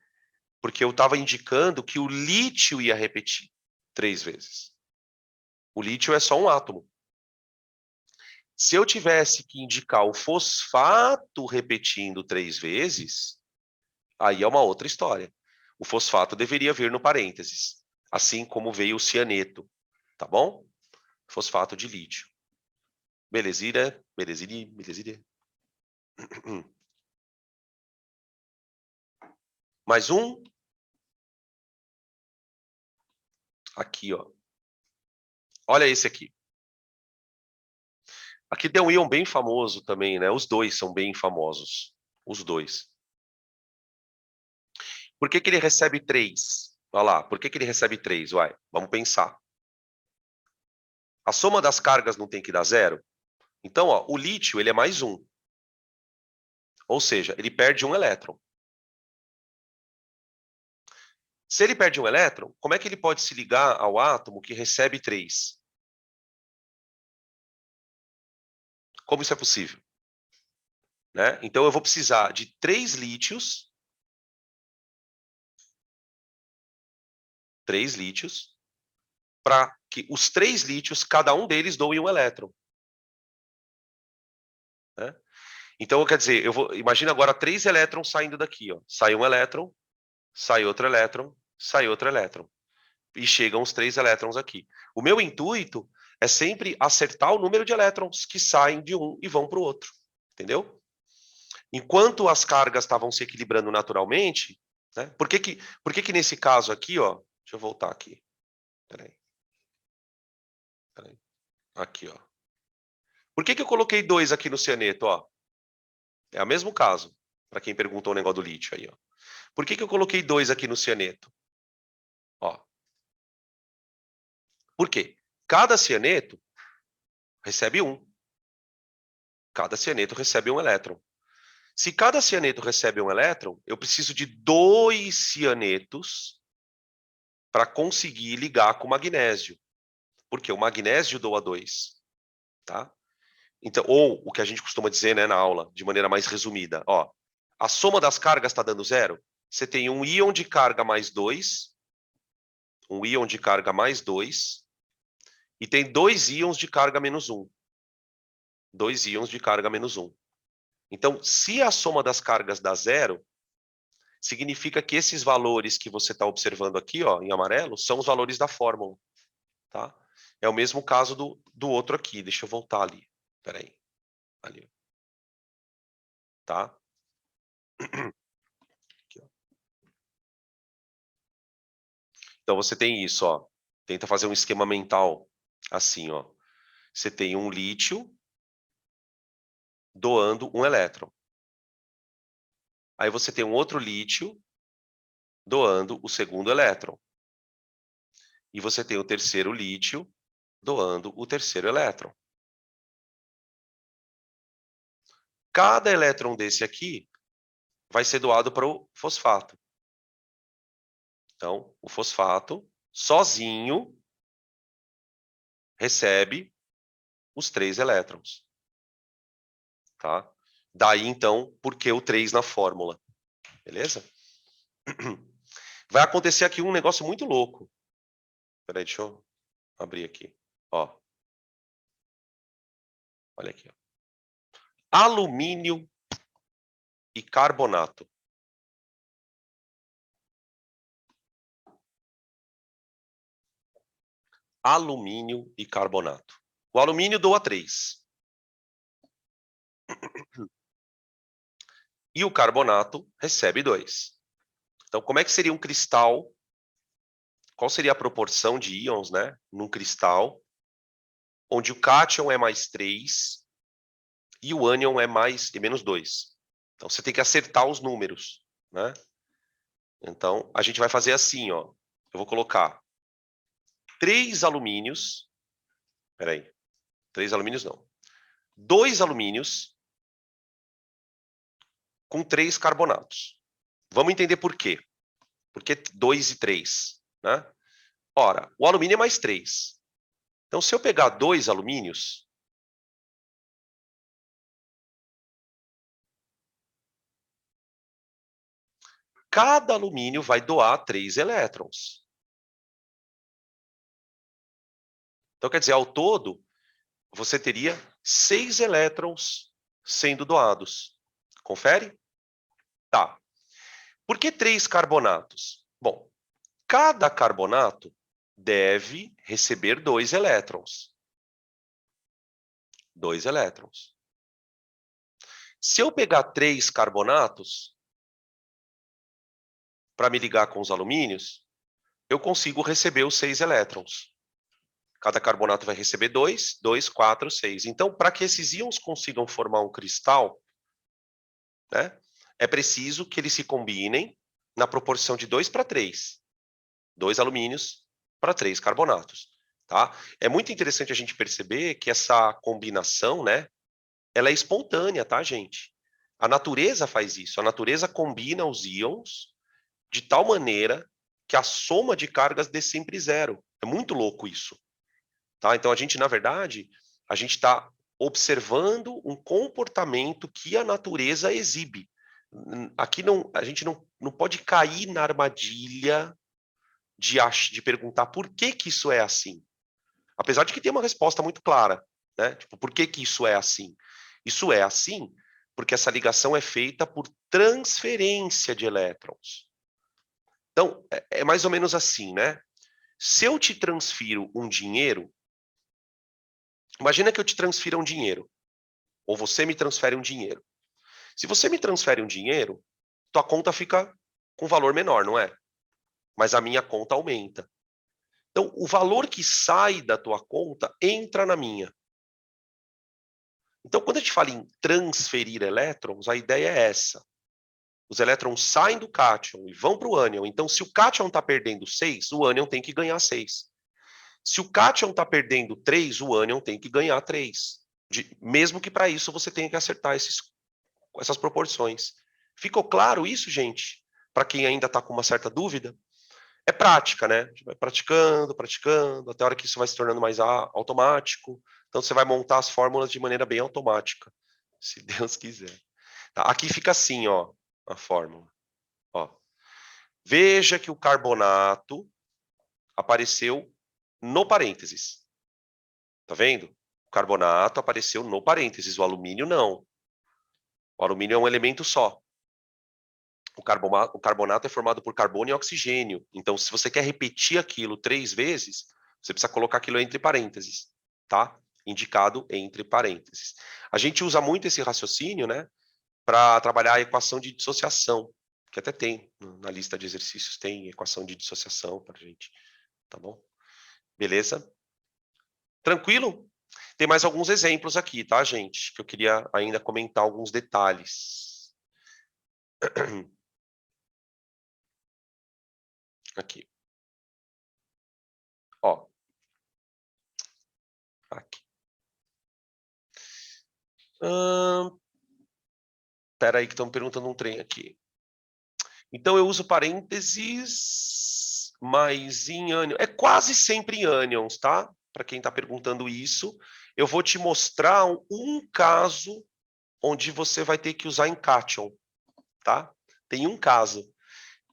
Porque eu estava indicando que o lítio ia repetir 3 vezes. O lítio é só um átomo. Se eu tivesse que indicar o fosfato repetindo 3 vezes, aí é uma outra história. O fosfato deveria vir no parênteses, assim como veio o cianeto, tá bom? Fosfato de lítio. Belezinha, belezinha, belezinha. Mais um. Aqui, ó. Olha esse aqui. Aqui tem um íon bem famoso também, né? Os dois são bem famosos. Os dois. Por que que ele recebe 3? Olha lá, por que que ele recebe 3? Uai, vamos pensar. A soma das cargas não tem que dar 0? Então, ó, o lítio ele é mais 1. Ou seja, ele perde um elétron. Se ele perde um elétron, como é que ele pode se ligar ao átomo que recebe 3? Como isso é possível? Né? Então, eu vou precisar de 3 lítios. 3 lítios. Para que os 3 lítios, cada um deles doe um elétron. Né? Então, quer dizer, imagina agora 3 elétrons saindo daqui. Ó. Sai um elétron, sai outro elétron, sai outro elétron. E chegam os 3 elétrons aqui. O meu intuito é sempre acertar o número de elétrons que saem de um e vão para o outro. Entendeu? Enquanto as cargas estavam se equilibrando naturalmente, né? Por que nesse caso aqui, ó, deixa eu voltar aqui. Peraí. Aqui, ó. Por que eu coloquei 2 aqui no cianeto, ó? É o mesmo caso, para quem perguntou o negócio do lítio aí, ó. Por que eu coloquei 2 aqui no cianeto? Ó. Por quê? Cada cianeto recebe 1. Cada cianeto recebe um elétron. Se cada cianeto recebe um elétron, eu preciso de 2 cianetos para conseguir ligar com o magnésio. Porque o magnésio doa 2. Tá? Então, ou o que a gente costuma dizer, né, na aula, de maneira mais resumida, ó, a soma das cargas está dando 0? Você tem um íon de carga mais 2, um íon de carga mais 2, e tem 2 íons de carga menos 1. 2 íons de carga menos 1. Então, se a soma das cargas dá 0, significa que esses valores que você está observando aqui, ó, em amarelo, são os valores da fórmula. Tá? É o mesmo caso do outro aqui. Deixa eu voltar ali. Espera aí. Ali. Tá? Aqui, ó. Então, você tem isso, ó. Tenta fazer um esquema mental assim, ó. Você tem um lítio doando um elétron. Aí você tem um outro lítio doando o segundo elétron. E você tem o terceiro lítio doando o terceiro elétron. Cada elétron desse aqui vai ser doado para o fosfato. Então, o fosfato, sozinho, recebe os 3 elétrons. Tá? Daí, então, por que o 3 na fórmula? Beleza? Vai acontecer aqui um negócio muito louco. Espera aí, deixa eu abrir aqui. Ó. Olha aqui. Ó. Alumínio e carbonato. Alumínio e carbonato. O alumínio doa 3. E o carbonato recebe 2. Então, como é que seria um cristal? Qual seria a proporção de íons, né, num cristal, onde o cátion é mais 3 e o ânion é menos 2? Então, você tem que acertar os números, né? Então, a gente vai fazer assim, ó. Eu vou colocar 3 alumínios. Espera aí. 3 alumínios não. 2 alumínios com 3 carbonatos. Vamos entender por quê. Por que 2 e 3, né? Ora, o alumínio é mais 3. Então, se eu pegar 2 alumínios, cada alumínio vai doar 3 elétrons. Então, quer dizer, ao todo, você teria 6 elétrons sendo doados. Confere? Tá. Por que 3 carbonatos? Bom, cada carbonato deve receber 2 elétrons. 2 elétrons. Se eu pegar 3 carbonatos, para me ligar com os alumínios, eu consigo receber os 6 elétrons. Cada carbonato vai receber 2, 2, 4, 6. Então, para que esses íons consigam formar um cristal, né, é preciso que eles se combinem na proporção de 2 para 3. 2 alumínios para 3 carbonatos. Tá? É muito interessante a gente perceber que essa combinação, né, ela é espontânea, tá, gente? A natureza faz isso. A natureza combina os íons de tal maneira que a soma de cargas dê sempre 0. É muito louco isso. Tá? Então, a gente, na verdade, a gente está observando um comportamento que a natureza exibe. Aqui não, a gente não pode cair na armadilha de perguntar por que isso é assim. Apesar de que tem uma resposta muito clara, né? Tipo, por que isso é assim? Isso é assim porque essa ligação é feita por transferência de elétrons. Então, é mais ou menos assim, né? Se eu te transfiro um dinheiro, imagina que eu te transfira um dinheiro, ou você me transfere um dinheiro. Se você me transfere um dinheiro, tua conta fica com valor menor, não é? Mas a minha conta aumenta. Então, o valor que sai da tua conta entra na minha. Então, quando a gente fala em transferir elétrons, a ideia é essa. Os elétrons saem do cátion e vão para o ânion. Então, se o cátion está perdendo 6, o ânion tem que ganhar 6. Se o cátion está perdendo 3, o ânion tem que ganhar 3. Mesmo que para isso você tenha que acertar essas proporções. Ficou claro isso, gente? Para quem ainda está com uma certa dúvida? É prática, né? A gente vai praticando, praticando, até a hora que isso vai se tornando mais automático. Então, você vai montar as fórmulas de maneira bem automática, se Deus quiser. Tá? Aqui fica assim, ó, a fórmula. Ó. Veja que o carbonato apareceu no parênteses. Tá vendo? O carbonato apareceu no parênteses, o alumínio não. O alumínio é um elemento só. O carbonato é formado por carbono e oxigênio. Então, se você quer repetir aquilo 3 vezes, Você precisa colocar aquilo entre parênteses, tá? Indicado entre parênteses. A gente usa muito esse raciocínio, né, para trabalhar a equação de dissociação, que até tem na lista de exercícios, tem equação de dissociação para a gente, tá bom? Beleza? Tranquilo? Tem mais alguns exemplos aqui, tá, gente? Que eu queria ainda comentar alguns detalhes. Aqui. Ó. Aqui. Espera aí que estão perguntando um trem aqui. Então, eu uso parênteses, mas em ânion. É quase sempre em ânions, tá? Para quem está perguntando isso. Eu vou te mostrar um caso onde você vai ter que usar em cation, tá? Tem um caso.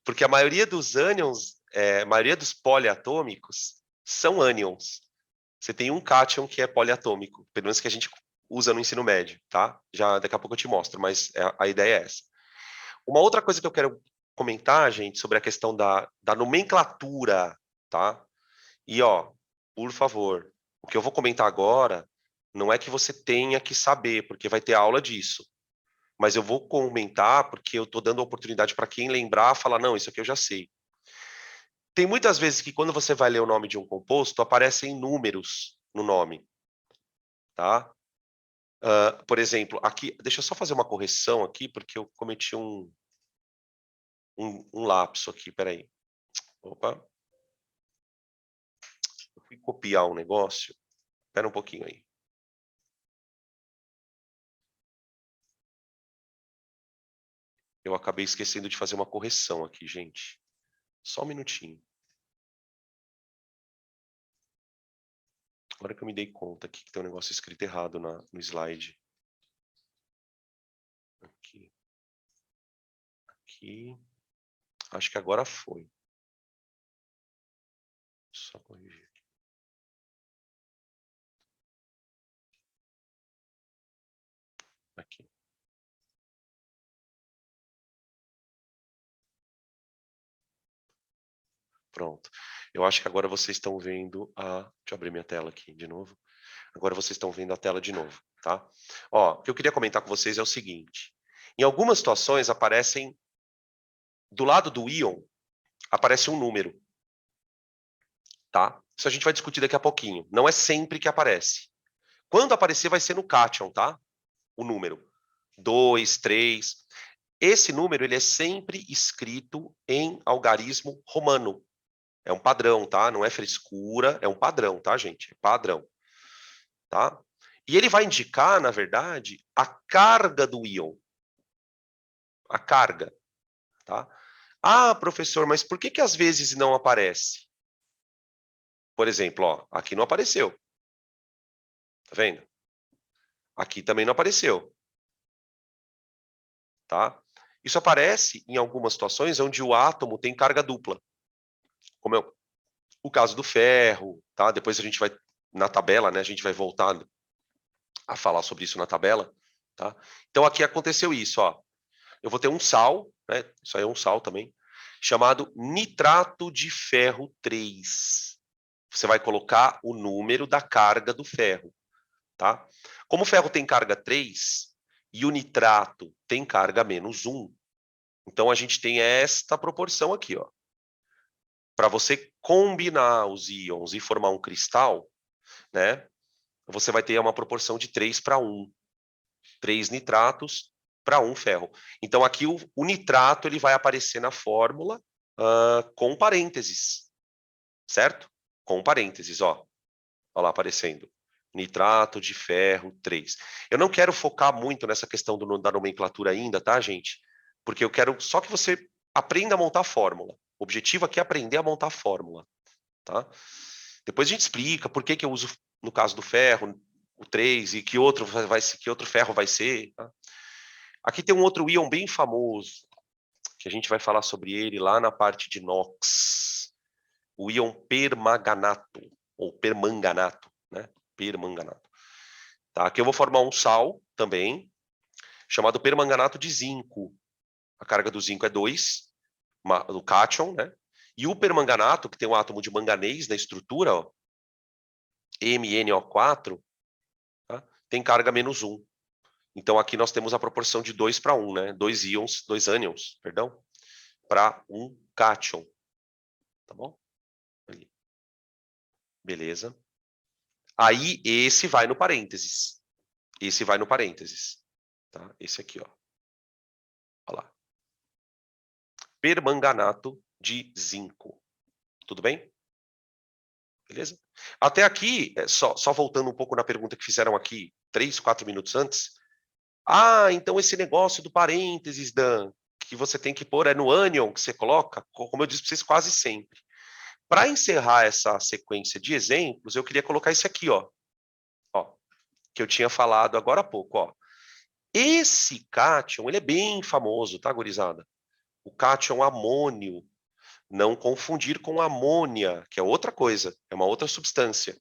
Porque a maioria dos ânions, a maioria dos poliatômicos, são ânions. Você tem um cation que é poliatômico, pelo menos que a gente usa no ensino médio, tá? Já daqui a pouco eu te mostro, mas a ideia é essa. Uma outra coisa que eu quero comentar, gente, sobre a questão da nomenclatura, tá? E, ó, por favor, o que eu vou comentar agora não é que você tenha que saber, porque vai ter aula disso. Mas eu vou comentar porque eu estou dando a oportunidade para quem lembrar, falar, não, isso aqui eu já sei. Tem muitas vezes que quando você vai ler o nome de um composto, aparecem números no nome, tá? Por exemplo, aqui, deixa eu só fazer uma correção aqui, porque eu cometi um lapso aqui, peraí. Opa. Eu fui copiar um negócio. Espera um pouquinho aí. Eu acabei esquecendo de fazer uma correção aqui, gente. Só um minutinho. Agora que eu me dei conta aqui que tem um negócio escrito errado no slide. Aqui. Aqui. Acho que agora foi. Só corrigir aqui. Aqui. Pronto. Eu acho que agora vocês estão vendo a... Deixa eu abrir minha tela aqui de novo. Agora vocês estão vendo a tela de novo, tá? Ó, o que eu queria comentar com vocês é o seguinte. Em algumas situações aparecem... Do lado do íon, aparece um número, tá? Isso a gente vai discutir daqui a pouquinho. Não é sempre que aparece. Quando aparecer, vai ser no cation, tá? O número. 2, 3. Esse número ele é sempre escrito em algarismo romano. É um padrão, tá? Não é frescura, é um padrão, tá, gente? É padrão, tá? E ele vai indicar, na verdade, a carga do íon. A carga, tá? Ah, professor, mas por que que às vezes não aparece? Por exemplo, ó, aqui não apareceu. Tá vendo? Aqui também não apareceu. Tá? Isso aparece em algumas situações onde o átomo tem carga dupla. Como é o caso do ferro, tá? Depois a gente vai, na tabela, né? A gente vai voltar a falar sobre isso na tabela, tá? Então aqui aconteceu isso, ó. Eu vou ter um sal, né? Isso aí é um sal também, chamado nitrato de ferro 3. Você vai colocar o número da carga do ferro, tá? Como o ferro tem carga 3 e o nitrato tem carga -1, então a gente tem esta proporção aqui, ó. Para você combinar os íons e formar um cristal, né? Você vai ter uma proporção de 3:1. 3 nitratos para 1 ferro. Então aqui o nitrato ele vai aparecer na fórmula com parênteses, certo? Com parênteses, ó. Olha lá aparecendo. Nitrato de ferro 3. Eu não quero focar muito nessa questão da nomenclatura ainda, tá, gente? Porque eu quero só que você aprenda a montar a fórmula. O objetivo aqui é aprender a montar a fórmula, tá? Depois a gente explica por que que eu uso, no caso do ferro, o 3 e que outro ferro vai ser, tá? Aqui tem um outro íon bem famoso, que a gente vai falar sobre ele lá na parte de NOx. O íon permanganato, ou permanganato, né? Permanganato. Tá? Aqui eu vou formar um sal também, chamado permanganato de zinco. A carga do zinco é 2, do cátion, né? E o permanganato, que tem um átomo de manganês na estrutura, ó, MnO4, tá? Tem carga -1. Então, aqui nós temos a proporção de 2 para 1, né? 2 íons, 2 ânions, perdão, para um cátion. Tá bom? Ali. Beleza. Aí, esse vai no parênteses. Esse vai no parênteses. Tá? Esse aqui, ó. Olha lá. Permanganato de zinco. Tudo bem? Beleza? Até aqui, só voltando um pouco na pergunta que fizeram aqui 3, 4 minutos antes. Ah, então esse negócio do parênteses, Dan, que você tem que pôr, é no ânion que você coloca, como eu disse para vocês quase sempre. Para encerrar essa sequência de exemplos, eu queria colocar esse aqui, ó, que eu tinha falado agora há pouco. Ó. Esse cátion, ele é bem famoso, tá, gurizada? O cátion amônio. Não confundir com amônia, que é outra coisa, é uma outra substância,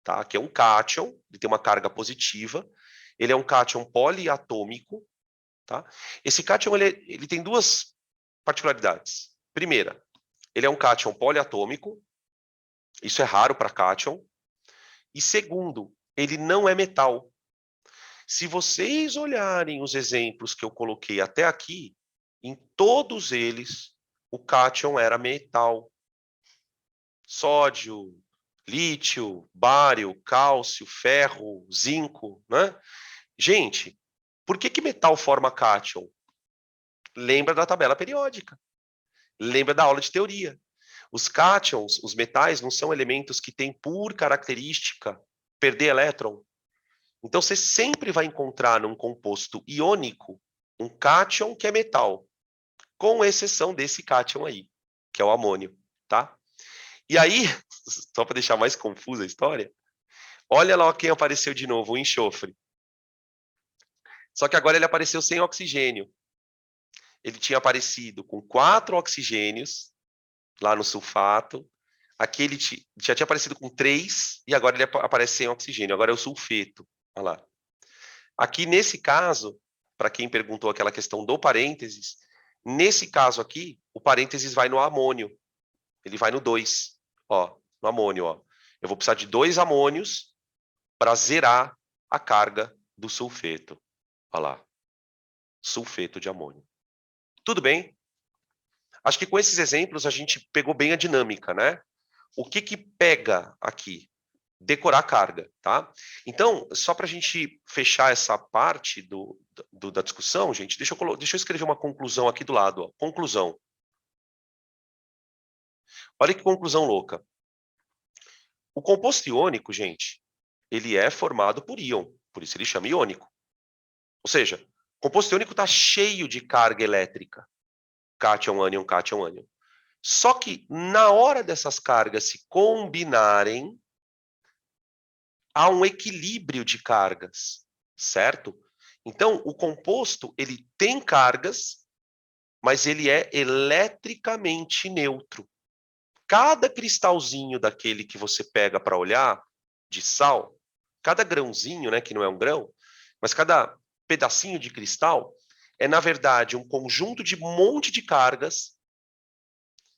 tá? Que é um cátion, ele tem uma carga positiva, ele é um cátion poliatômico, tá? Esse cátion, ele tem duas particularidades. Primeira, ele é um cátion poliatômico, isso é raro para cátion. E segundo, ele não é metal. Se vocês olharem os exemplos que eu coloquei até aqui, em todos eles, o cátion era metal. Sódio, lítio, bário, cálcio, ferro, zinco, né? Gente, por que metal forma cátion? Lembra da tabela periódica. Lembra da aula de teoria. Os cátions, os metais, não são elementos que têm por característica perder elétron. Então, você sempre vai encontrar num composto iônico um cátion que é metal, com exceção desse cátion aí, que é o amônio, tá? E aí, só para deixar mais confusa a história, olha lá quem apareceu de novo, o enxofre. Só que agora ele apareceu sem oxigênio. Ele tinha aparecido com 4 oxigênios lá no sulfato. Aqui ele já tinha aparecido com 3 e agora ele aparece sem oxigênio. Agora é o sulfeto. Olha lá. Aqui nesse caso, para quem perguntou aquela questão do parênteses, nesse caso aqui, o parênteses vai no amônio. Ele vai no 2, ó, no amônio, ó. Eu vou precisar de 2 amônios para zerar a carga do sulfeto. Olha lá. Sulfeto de amônio. Tudo bem? Acho que com esses exemplos a gente pegou bem a dinâmica, né? O que pega aqui? Decorar a carga, tá? Então, só para a gente fechar essa parte da discussão, gente, deixa eu escrever uma conclusão aqui do lado. Ó. Conclusão. Olha que conclusão louca. O composto iônico, gente, ele é formado por íon, por isso ele chama iônico. Ou seja, o composto iônico está cheio de carga elétrica. Cátion, ânion, cátion, ânion. Só que, na hora dessas cargas se combinarem, há um equilíbrio de cargas, certo? Então, o composto, ele tem cargas, mas ele é eletricamente neutro. Cada cristalzinho daquele que você pega para olhar, de sal, cada grãozinho, né, que não é um grão, mas cada pedacinho de cristal, é, na verdade, um conjunto de um monte de cargas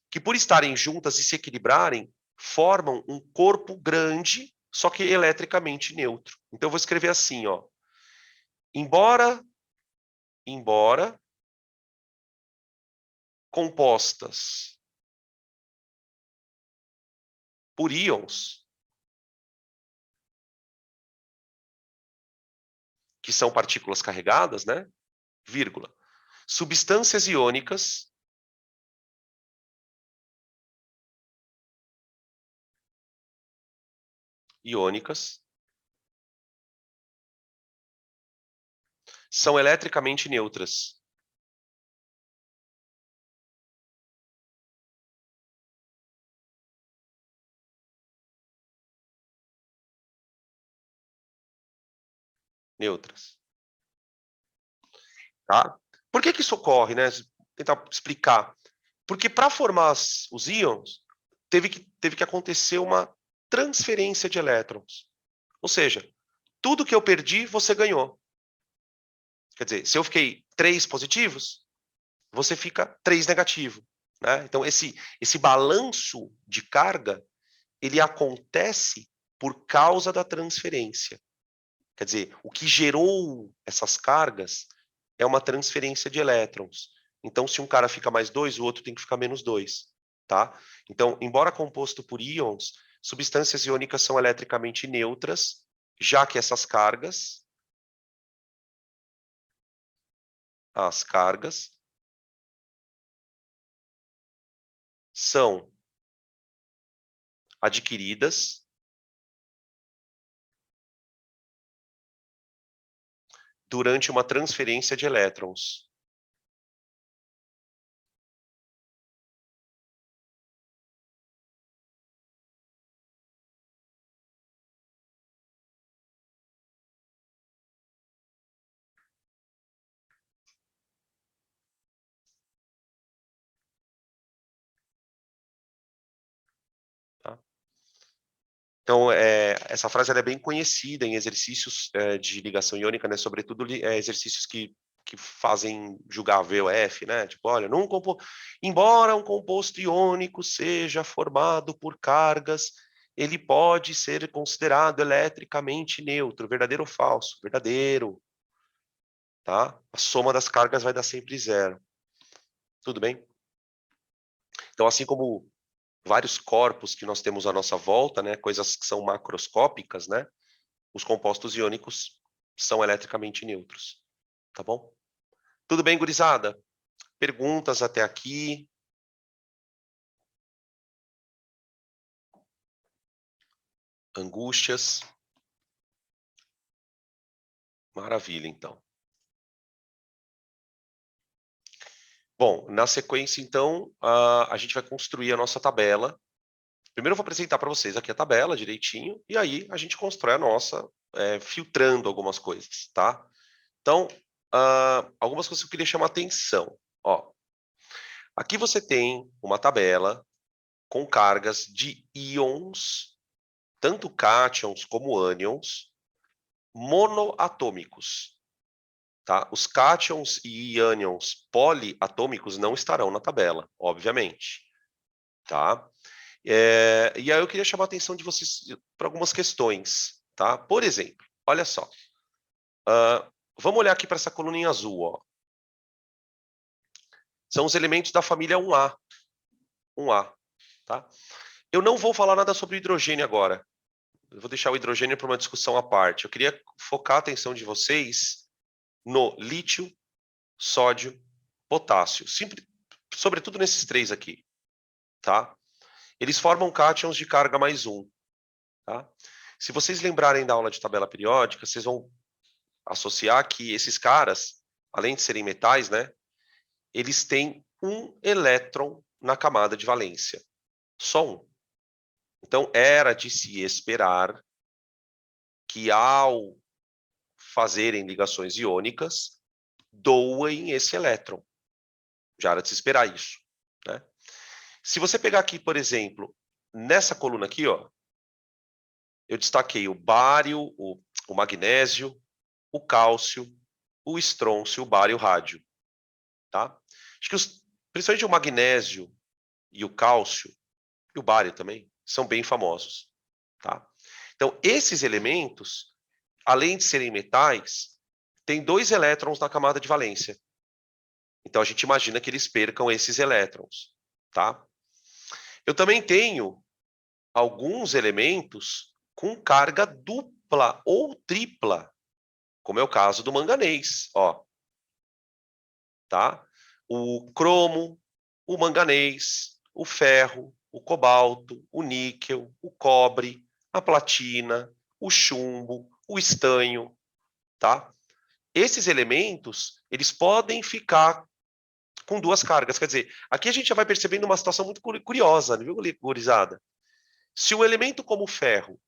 que, por estarem juntas e se equilibrarem, formam um corpo grande, só que eletricamente neutro. Então, eu vou escrever assim, ó. Embora compostas por íons, que são partículas carregadas, né? Vírgula. Substâncias iônicas são eletricamente neutras. Neutras. Tá? Por que isso ocorre, né? Vou tentar explicar. Porque para formar os íons, teve que acontecer uma transferência de elétrons. Ou seja, tudo que eu perdi, você ganhou. Quer dizer, se eu fiquei 3 positivos, você fica 3 negativo. Né? Então, esse balanço de carga, ele acontece por causa da transferência. Quer dizer, o que gerou essas cargas é uma transferência de elétrons. Então, se um cara fica mais 2, o outro tem que ficar menos 2, tá? Então, embora composto por íons, substâncias iônicas são eletricamente neutras, já que essas cargas, as cargas, são adquiridas durante uma transferência de elétrons. Tá? Então, essa frase ela é bem conhecida em exercícios de ligação iônica, né? Sobretudo exercícios que fazem julgar VOF, né? Tipo, olha, embora um composto iônico seja formado por cargas, ele pode ser considerado eletricamente neutro. Verdadeiro ou falso? Verdadeiro. Tá? A soma das cargas vai dar sempre zero. Tudo bem? Então, assim como vários corpos que nós temos à nossa volta, né, coisas que são macroscópicas, né, os compostos iônicos são eletricamente neutros, tá bom? Tudo bem, gurizada? Perguntas até aqui? Angústias? Maravilha, então. Bom, na sequência, então, a gente vai construir a nossa tabela. Primeiro eu vou apresentar para vocês aqui a tabela direitinho, e aí a gente constrói a nossa, filtrando algumas coisas, tá? Então, algumas coisas que eu queria chamar a atenção. Ó, aqui você tem uma tabela com cargas de íons, tanto cátions como ânions, monoatômicos. Tá? Os cátions e ânions poliatômicos não estarão na tabela, obviamente. Tá? E aí eu queria chamar a atenção de vocês para algumas questões. Tá? Por exemplo, olha só. Vamos olhar aqui para essa coluna em azul. Ó. São os elementos da família 1A. 1A. Tá? Eu não vou falar nada sobre o hidrogênio agora. Eu vou deixar o hidrogênio para uma discussão à parte. Eu queria focar a atenção de vocês no lítio, sódio, potássio. Sobretudo nesses três aqui. Tá? Eles formam cátions de carga mais um. Tá? Se vocês lembrarem da aula de tabela periódica, vocês vão associar que esses caras, além de serem metais, né, eles têm um elétron na camada de valência. Só um. Então, era de se esperar que, ao fazerem ligações iônicas, doem esse elétron. Já era de se esperar isso. Né? Se você pegar aqui, por exemplo, nessa coluna aqui, ó, eu destaquei o bário, o magnésio, o cálcio, o estrôncio, o bário e o rádio. Tá? Acho que principalmente o magnésio e o cálcio, e o bário também, são bem famosos. Tá? Então, esses elementos, além de serem metais, têm 2 elétrons na camada de valência. Então, a gente imagina que eles percam esses elétrons. Tá? Eu também tenho alguns elementos com carga dupla ou tripla, como é o caso do manganês. Ó. Tá? O cromo, o manganês, o ferro, o cobalto, o níquel, o cobre, a platina, o chumbo, o estanho, tá? Esses elementos, eles podem ficar com 2 cargas. Quer dizer, aqui a gente já vai percebendo uma situação muito curiosa, viu, gurizada? Se um elemento como o ferro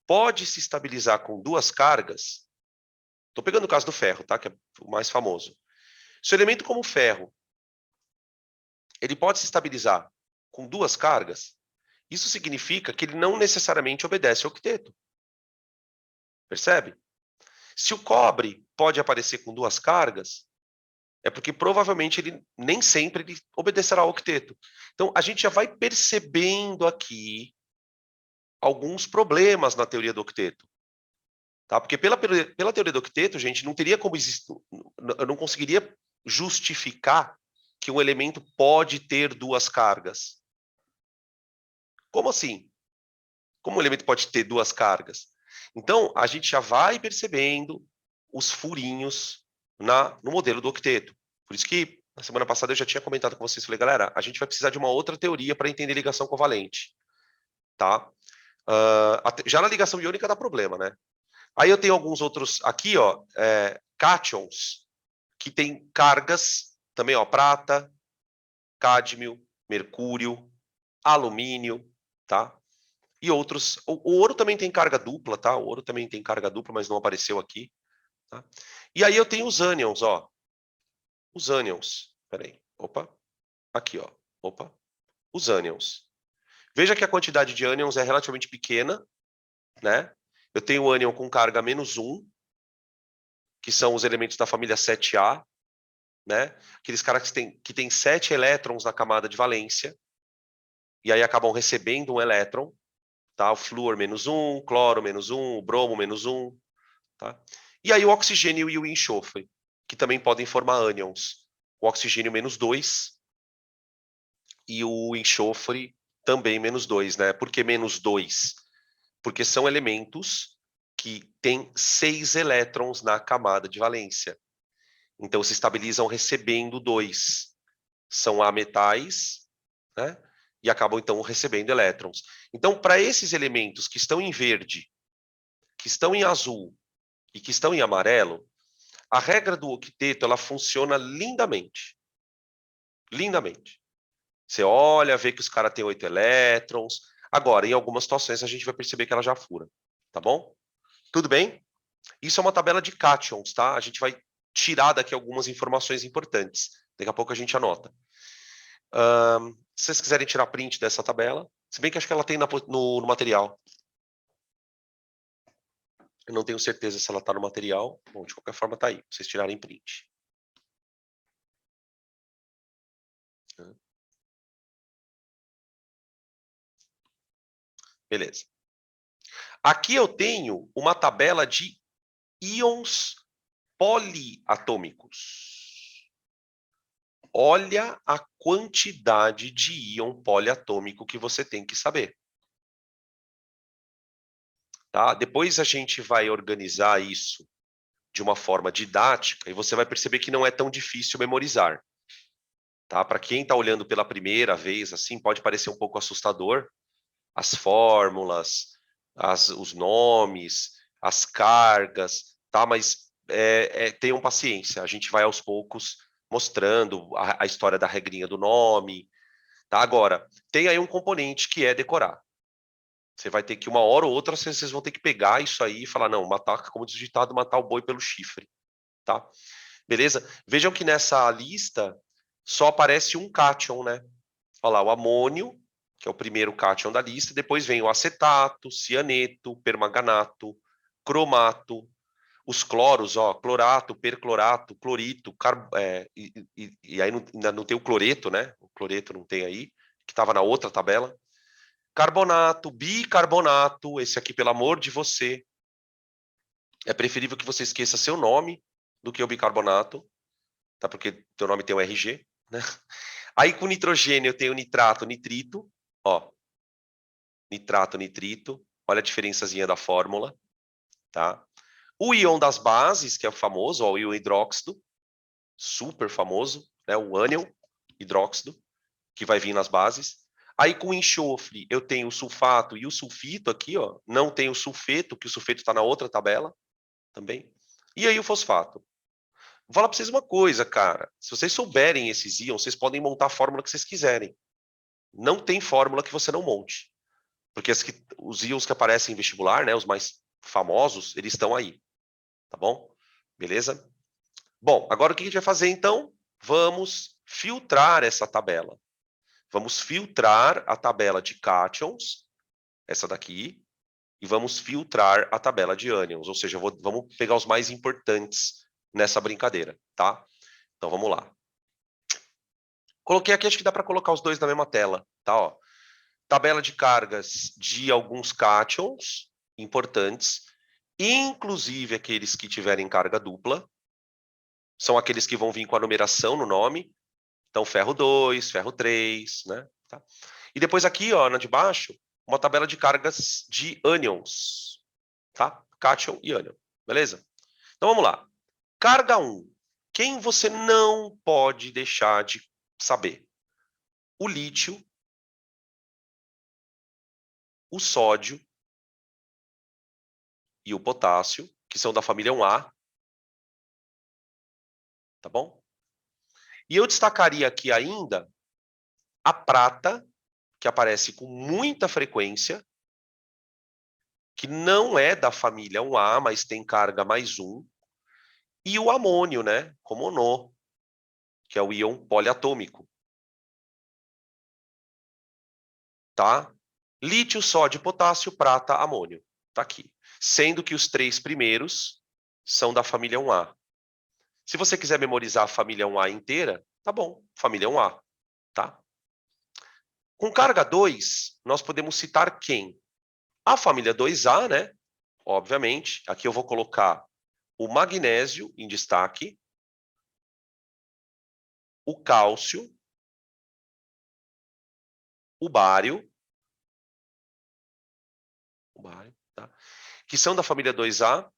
pode se estabilizar com 2 cargas, estou pegando o caso do ferro, tá? Que é o mais famoso. Se o elemento como o ferro ele pode se estabilizar com 2 cargas, isso significa que ele não necessariamente obedece ao octeto. Percebe? Se o cobre pode aparecer com 2 cargas, é porque provavelmente ele nem sempre ele obedecerá ao octeto. Então, a gente já vai percebendo aqui alguns problemas na teoria do octeto. Tá? Porque pela teoria do octeto, gente, não teria como existir, eu não conseguiria justificar que um elemento pode ter duas cargas. Como assim? Como um elemento pode ter duas cargas? Então, a gente já vai percebendo os furinhos no modelo do octeto. Por isso que, na semana passada, eu já tinha comentado com vocês, falei, galera, a gente vai precisar de uma outra teoria para entender ligação covalente. Tá? Já na ligação iônica dá problema, né? Aí eu tenho alguns outros aqui, ó, cátions, que tem cargas também, ó, prata, cádmio, mercúrio, alumínio, tá? E outros. O ouro também tem carga dupla, tá? O ouro também tem carga dupla, mas não apareceu aqui. Tá? E aí eu tenho os ânions, ó. Os ânions. Peraí. Opa. Aqui, ó. Opa. Os ânions. Veja que a quantidade de ânions é relativamente pequena, né? Eu tenho o ânion com carga -1, que são os elementos da família 7A, né? Aqueles caras que têm 7 elétrons na camada de valência, e aí acabam recebendo um elétron, tá? O flúor -1, cloro -1, o bromo -1, tá? E aí o oxigênio e o enxofre, que também podem formar ânions. O oxigênio -2 e o enxofre também -2, né? Por que -2? Porque são elementos que têm 6 elétrons na camada de valência. Então se estabilizam recebendo 2. São ametais, né? E acabam então recebendo elétrons. Então, para esses elementos que estão em verde, que estão em azul e que estão em amarelo, a regra do octeto ela funciona lindamente. Lindamente. Você olha, vê que os caras têm 8 elétrons. Agora, em algumas situações, a gente vai perceber que ela já fura. Tá bom? Tudo bem? Isso é uma tabela de cátions, tá? A gente vai tirar daqui algumas informações importantes. Daqui a pouco a gente anota. Se vocês quiserem tirar print dessa tabela, se bem que acho que ela tem no material. Eu não tenho certeza se ela está no material. Bom, de qualquer forma, está aí. Vocês tirarem print. Beleza. Aqui eu tenho uma tabela de íons poliatômicos. Olha a quantidade de íon poliatômico que você tem que saber. Tá? Depois a gente vai organizar isso de uma forma didática e você vai perceber que não é tão difícil memorizar. Tá? Para quem está olhando pela primeira vez, assim, pode parecer um pouco assustador, as fórmulas, os nomes, as cargas, tá? Mas tenham paciência, a gente vai aos poucos mostrando a história da regrinha do nome, tá? Agora, tem aí um componente que é decorar. Você vai ter que, uma hora ou outra, vocês vão ter que pegar isso aí e falar, não, matar, como diz o ditado, matar o boi pelo chifre, tá? Beleza? Vejam que nessa lista só aparece um cátion, né? Olha lá, o amônio, que é o primeiro cátion da lista, depois vem o acetato, cianeto, permanganato, cromato, os cloros, ó, clorato, perclorato, clorito, e aí ainda não tem o cloreto, né? O cloreto não tem aí, que estava na outra tabela. Carbonato, bicarbonato, esse aqui, pelo amor de você, é preferível que você esqueça seu nome do que o bicarbonato, tá? Porque teu nome tem um RG, né? Aí com nitrogênio eu tenho nitrato, nitrito, ó. Nitrato, nitrito. Olha a diferençazinha da fórmula, tá? O íon das bases, que é o famoso, ó, o íon hidróxido, super famoso, né? O ânion hidróxido, que vai vir nas bases. Aí com enxofre eu tenho o sulfato e o sulfito aqui, ó. Não tem o sulfeto, que o sulfeto está na outra tabela também. E aí o fosfato. Vou falar para vocês uma coisa, cara. Se vocês souberem esses íons, vocês podem montar a fórmula que vocês quiserem. Não tem fórmula que você não monte. Porque os íons que aparecem em vestibular, né, os mais famosos, eles estão aí. Tá bom? Beleza? Bom, agora o que a gente vai fazer, então? Vamos filtrar essa tabela. Vamos filtrar a tabela de cátions, essa daqui, e vamos filtrar a tabela de ânions. Ou seja, vamos pegar os mais importantes nessa brincadeira, tá? Então, vamos lá. Coloquei aqui, acho que dá para colocar os dois na mesma tela, tá? Ó. tabela de cargas de alguns cátions importantes, inclusive aqueles que tiverem carga dupla, são aqueles que vão vir com a numeração no nome, então ferro 2, ferro 3, né? Tá? E depois aqui, ó, na de baixo, uma tabela de cargas de ânions, tá? Cátion e ânion, beleza? Então vamos lá. Carga 1. Quem você não pode deixar de saber? O lítio, o sódio e o potássio, que são da família 1A, tá bom? E eu destacaria aqui ainda a prata, que aparece com muita frequência, que não é da família 1A, mas tem carga mais 1, e o amônio, né, como NO, que é o íon poliatômico. Tá? Lítio, sódio, potássio, prata, amônio. Tá aqui. Sendo que os 3 primeiros são da família 1A. Se você quiser memorizar a família 1A inteira, tá bom, família 1A, tá? Com carga 2, nós podemos citar quem? A família 2A, né? Obviamente, aqui eu vou colocar o magnésio em destaque, o cálcio, o bário, tá? Que são da família 2A.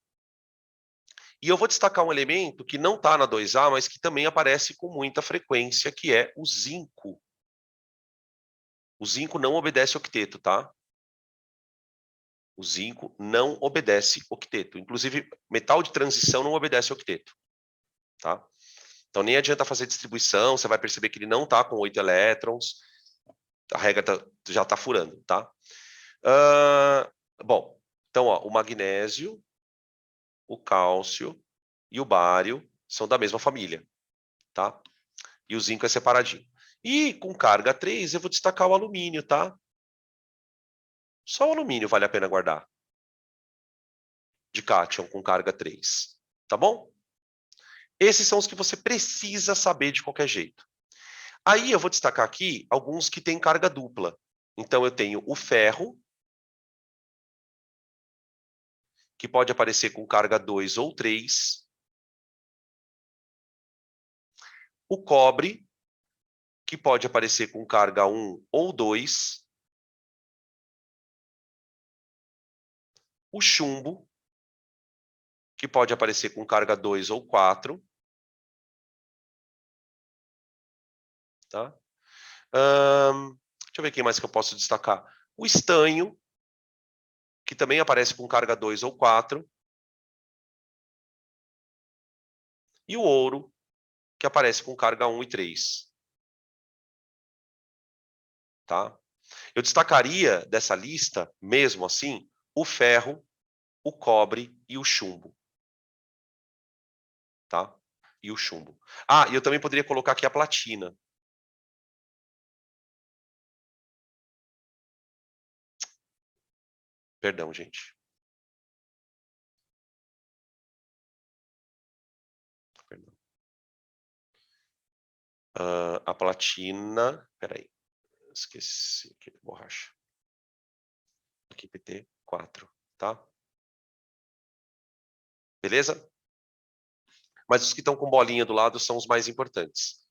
E eu vou destacar um elemento que não está na 2A, mas que também aparece com muita frequência, que é o zinco. O zinco não obedece octeto, tá? O zinco não obedece octeto. Inclusive, metal de transição não obedece octeto, tá? Então, nem adianta fazer distribuição, você vai perceber que ele não está com 8 elétrons, a regra já está furando, tá? Bom, então, ó, o magnésio, o cálcio e o bário são da mesma família, tá? E o zinco é separadinho. E com carga 3, eu vou destacar o alumínio, tá? Só o alumínio vale a pena guardar. De cátion com carga 3. Tá bom? Esses são os que você precisa saber de qualquer jeito. Aí eu vou destacar aqui alguns que têm carga dupla. Então eu tenho o ferro, que pode aparecer com carga 2 ou 3. O cobre, que pode aparecer com carga 1 ou 2. O chumbo, que pode aparecer com carga 2 ou 4. Tá? Deixa eu ver quem mais que eu posso destacar. O estanho, que também aparece com carga 2 ou 4. E o ouro, que aparece com carga 1 e 3. Tá? Eu destacaria dessa lista, mesmo assim, o ferro, o cobre e o chumbo. Tá? E o chumbo. Ah, e eu também poderia colocar aqui a platina. Perdão, gente. Perdão. A platina... Peraí. Esqueci aqui da borracha. Aqui, PT4. Tá? Beleza? Mas os que estão com bolinha do lado são os mais importantes,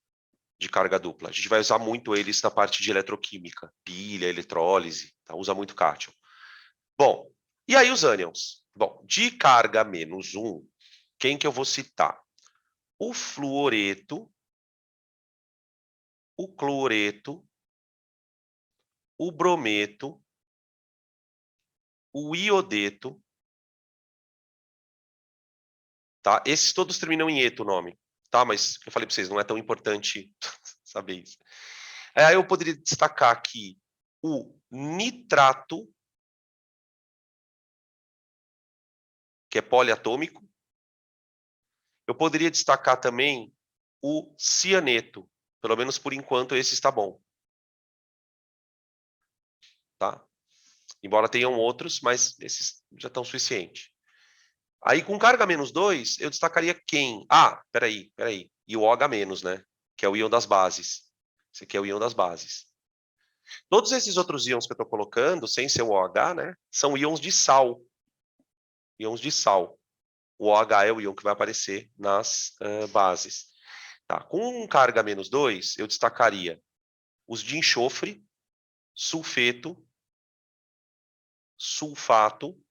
de carga dupla. A gente vai usar muito eles na parte de eletroquímica, pilha, eletrólise, tá? Usa muito cátion. Bom, e aí os ânions? Bom, de carga menos 1, quem que eu vou citar? O fluoreto, o cloreto, o brometo, o iodeto, tá? Esses todos terminam em eto o nome, tá? Mas eu falei para vocês, não é tão importante saber isso. Aí eu poderia destacar aqui o nitrato, que é poliatômico. Eu poderia destacar também o cianeto. Pelo menos por enquanto esse está bom. Tá? Embora tenham outros, mas esses já estão suficientes. Aí com carga menos 2, eu destacaria quem? Ah, peraí. E o OH-, né? Que é o íon das bases. Esse aqui é o íon das bases. Todos esses outros íons que eu estou colocando, sem ser o OH, né, são íons de sal. Íons de sal. O OH é o íon que vai aparecer nas bases. Tá. Com carga -2, eu destacaria os de enxofre, sulfeto, sulfato,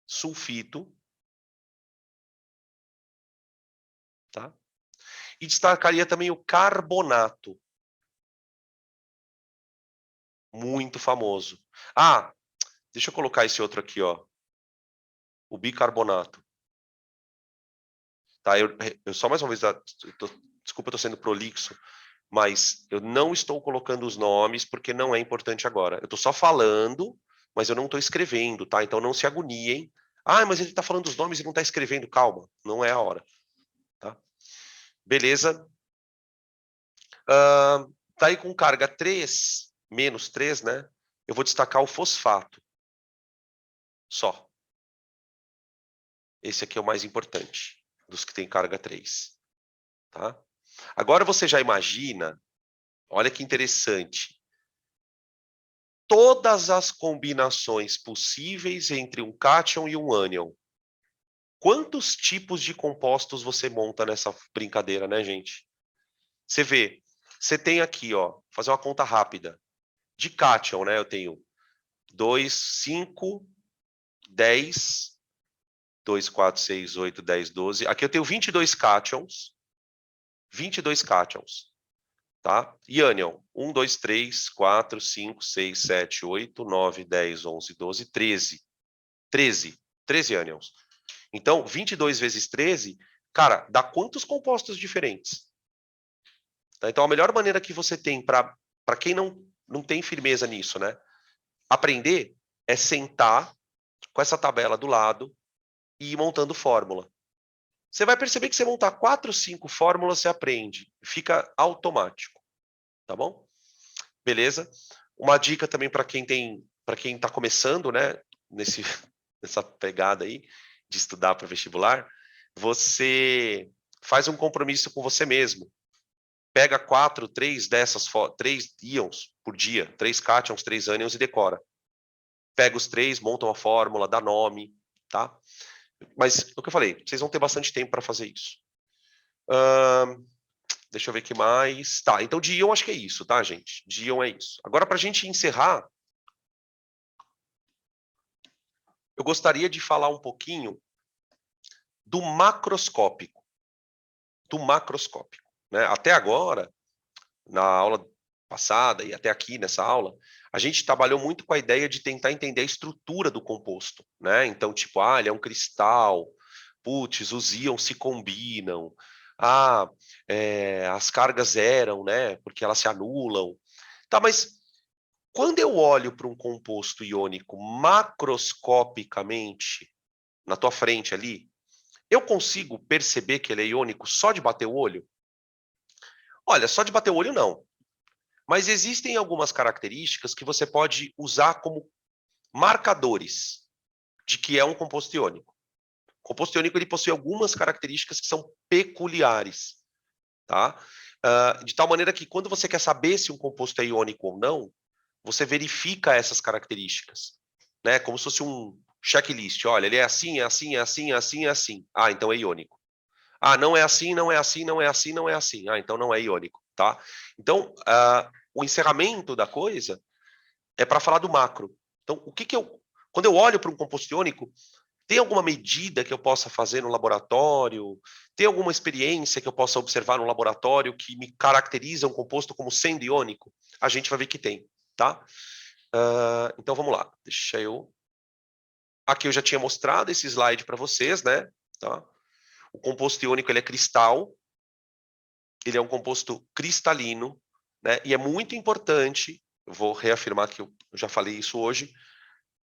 sulfito, tá? E destacaria também o carbonato, muito famoso. Ah, deixa eu colocar esse outro aqui, ó, o bicarbonato. Tá, eu só mais uma vez, desculpa, eu tô sendo prolixo, mas eu não estou colocando os nomes porque não é importante agora. Eu estou só falando, mas eu não estou escrevendo, tá? Então não se agoniem. Ah, mas ele está falando os nomes e não está escrevendo. Calma, não é a hora. Tá? Beleza? Tá aí com carga 3, -3, né? Eu vou destacar o fosfato. Só. Esse aqui é o mais importante, dos que tem carga 3. Tá? Agora você já imagina, olha que interessante, todas as combinações possíveis entre um cátion e um ânion. Quantos tipos de compostos você monta nessa brincadeira, né, gente? Você vê, você tem aqui, ó, fazer uma conta rápida. De cátion, né, eu tenho 2, 5, 10, 2, 4, 6, 8, 10, 12. Aqui eu tenho 22 cátions. 22 cátions. Tá? E ânion, 1, 2, 3, 4, 5, 6, 7, 8, 9, 10, 11, 12, 13. 13 ânions. Então, 22 vezes 13, cara, dá quantos compostos diferentes? Tá? Então, a melhor maneira que você tem para quem não tem firmeza nisso, né? Aprender é sentar com essa tabela do lado e ir montando fórmula. Você vai perceber que você montar 4, 5 fórmulas, você aprende. Fica automático. Tá bom? Beleza? Uma dica também para quem está começando, né, nessa pegada aí de estudar para vestibular, você faz um compromisso com você mesmo. Pega 4, 3 3 íons por dia, 3 cátions, 3 ânions e decora. Pega os 3, monta uma fórmula, dá nome, tá? Mas, o que eu falei, vocês vão ter bastante tempo para fazer isso. Deixa eu ver o que mais. Tá, então de íon acho que é isso, tá, gente? De íon é isso. Agora, para a gente encerrar, eu gostaria de falar um pouquinho do macroscópico. Do macroscópico. Né? Até agora, na aula passada e até aqui nessa aula, a gente trabalhou muito com a ideia de tentar entender a estrutura do composto. Né? Então, tipo, ele é um cristal, putz, os íons se combinam, as cargas eram, né? Porque elas se anulam. Tá, mas quando eu olho para um composto iônico macroscopicamente, na tua frente ali, eu consigo perceber que ele é iônico só de bater o olho? Olha, só de bater o olho não. Mas existem algumas características que você pode usar como marcadores de que é um composto iônico. O composto iônico ele possui algumas características que são peculiares, tá? De tal maneira que quando você quer saber se um composto é iônico ou não, você verifica essas características, né? Como se fosse um checklist. Olha, ele é assim, é assim, é assim, é assim, é assim. Ah, então é iônico. Ah, não é assim, não é assim, não é assim, não é assim. Ah, então não é iônico, tá? Então, o encerramento da coisa é para falar do macro. Então, quando eu olho para um composto iônico, tem alguma medida que eu possa fazer no laboratório? Tem alguma experiência que eu possa observar no laboratório que me caracteriza um composto como sendo iônico? A gente vai ver que tem, tá? Então vamos lá. Deixa eu. Aqui eu já tinha mostrado esse slide para vocês, né? Tá? O composto iônico ele é cristal. Ele é um composto cristalino, né? E é muito importante. Eu vou reafirmar que eu já falei isso hoje,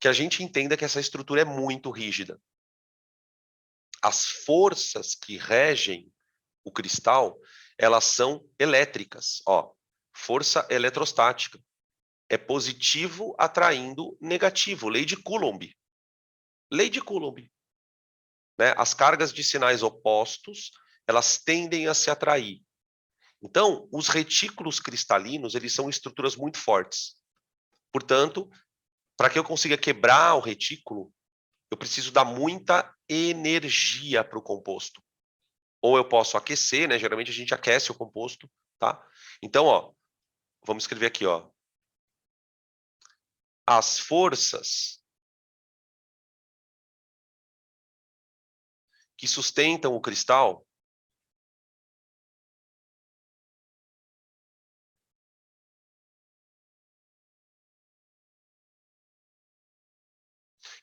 que a gente entenda que essa estrutura é muito rígida. As forças que regem o cristal, elas são elétricas. Ó, força eletrostática. É positivo atraindo negativo. Lei de Coulomb. Lei de Coulomb. Né? As cargas de sinais opostos, elas tendem a se atrair. Então, os retículos cristalinos, eles são estruturas muito fortes. Portanto, para que eu consiga quebrar o retículo, eu preciso dar muita energia para o composto. Ou eu posso aquecer, né? Geralmente a gente aquece o composto, tá? Então, ó, vamos escrever aqui, ó. As forças que sustentam o cristal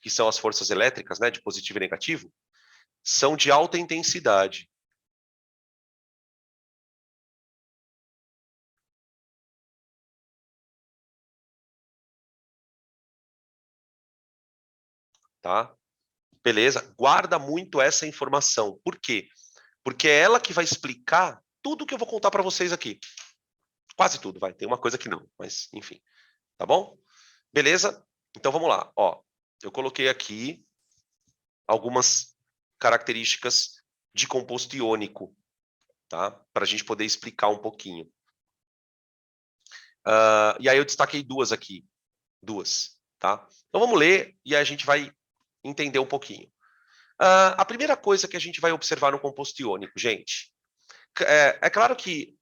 que são as forças elétricas, né, de positivo e negativo, são de alta intensidade. Tá? Beleza? Guarda muito essa informação. Por quê? Porque é ela que vai explicar tudo que eu vou contar para vocês aqui. Quase tudo, vai. Tem uma coisa que não, mas enfim. Tá bom? Beleza? Então vamos lá. Ó, eu coloquei aqui algumas características de composto iônico, tá? Para a gente poder explicar um pouquinho. E aí eu destaquei duas aqui. Duas, tá? Então vamos ler e a gente vai entender um pouquinho. A primeira coisa que a gente vai observar no composto iônico, gente, é claro que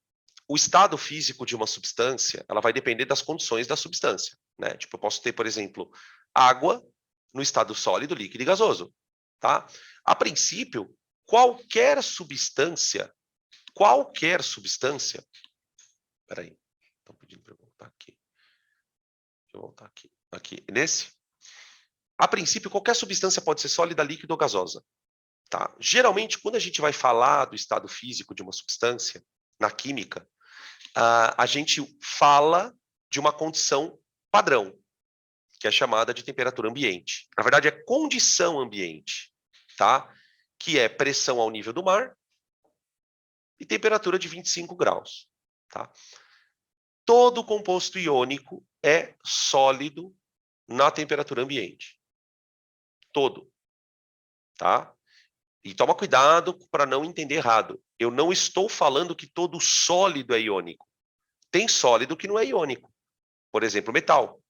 o estado físico de uma substância, ela vai depender das condições da substância, né? Tipo, eu posso ter, por exemplo, água no estado sólido, líquido e gasoso, tá? A princípio, qualquer substância, peraí, estão pedindo para eu voltar aqui. Deixa eu voltar aqui, nesse. A princípio, qualquer substância pode ser sólida, líquida ou gasosa. Tá? Geralmente, quando a gente vai falar do estado físico de uma substância, na química, a gente fala de uma condição padrão, que é chamada de temperatura ambiente. Na verdade, é condição ambiente, tá? Que é pressão ao nível do mar e temperatura de 25 graus. Tá? Todo composto iônico é sólido na temperatura ambiente. Todo. Tá? E toma cuidado para não entender errado. Eu não estou falando que todo sólido é iônico. Tem sólido que não é iônico. Por exemplo, metal.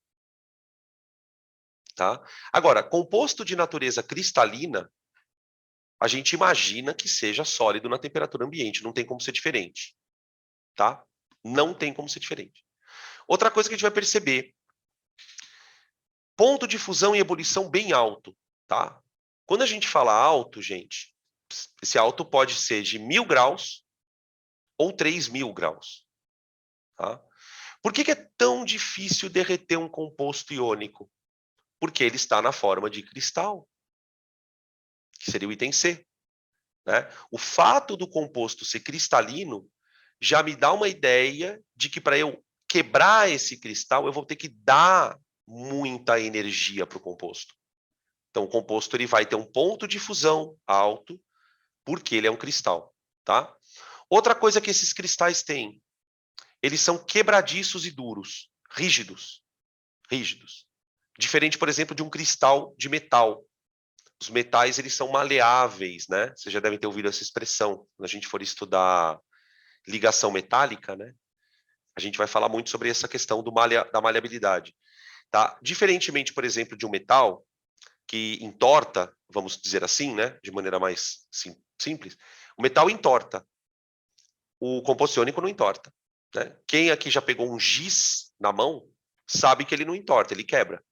Tá? Agora, composto de natureza cristalina, a gente imagina que seja sólido na temperatura ambiente. Não tem como ser diferente. Tá? Não tem como ser diferente. Outra coisa que a gente vai perceber. Ponto de fusão e ebulição bem alto. Tá? Quando a gente fala alto, gente, esse alto pode ser de 1000 graus ou 3000 graus. Tá? Por que é tão difícil derreter um composto iônico? Porque ele está na forma de cristal, que seria o item C. Né? O fato do composto ser cristalino já me dá uma ideia de que para eu quebrar esse cristal, eu vou ter que dar muita energia para o composto. Então, o composto ele vai ter um ponto de fusão alto, porque ele é um cristal. Tá? Outra coisa que esses cristais têm, eles são quebradiços e duros, rígidos. Rígidos. Diferente, por exemplo, de um cristal de metal. Os metais, eles são maleáveis, né? Vocês já devem ter ouvido essa expressão. Quando a gente for estudar ligação metálica, né? A gente vai falar muito sobre essa questão da maleabilidade. Tá? Diferentemente, por exemplo, de um metal que entorta, vamos dizer assim, né? De maneira mais simples, o metal entorta. O composto iônico não entorta. Né? Quem aqui já pegou um giz na mão, sabe que ele não entorta, ele quebra.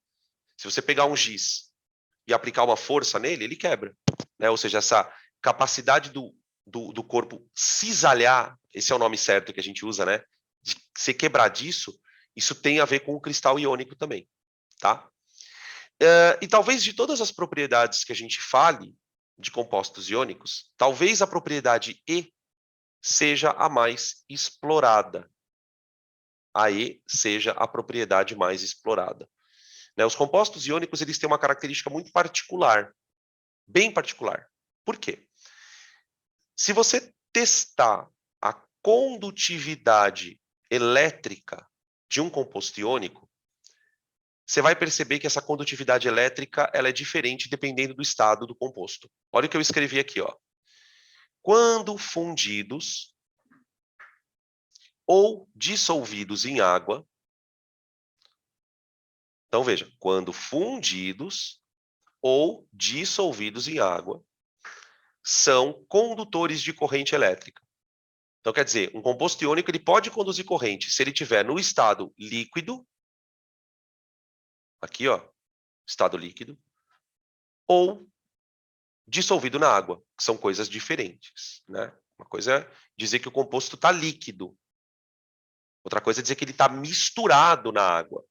Se você pegar um giz e aplicar uma força nele, ele quebra. Né? Ou seja, essa capacidade do corpo cisalhar, esse é o nome certo que a gente usa, né? De ser quebradiço, isso tem a ver com o cristal iônico também. Tá? E talvez de todas as propriedades que a gente fale de compostos iônicos, talvez a propriedade E seja a mais explorada. A E seja a propriedade mais explorada. Né? Os compostos iônicos eles têm uma característica muito particular, bem particular. Por quê? Se você testar a condutividade elétrica de um composto iônico, você vai perceber que essa condutividade elétrica ela é diferente dependendo do estado do composto. Olha o que eu escrevi aqui. Ó. Quando fundidos, ou dissolvidos em água. Então, veja, quando fundidos ou dissolvidos em água, são condutores de corrente elétrica. Então, quer dizer, um composto iônico ele pode conduzir corrente se ele estiver no estado líquido, aqui, ó, estado líquido, ou dissolvido na água, que são coisas diferentes, né? Uma coisa é dizer que o composto está líquido, outra coisa é dizer que ele está misturado na água,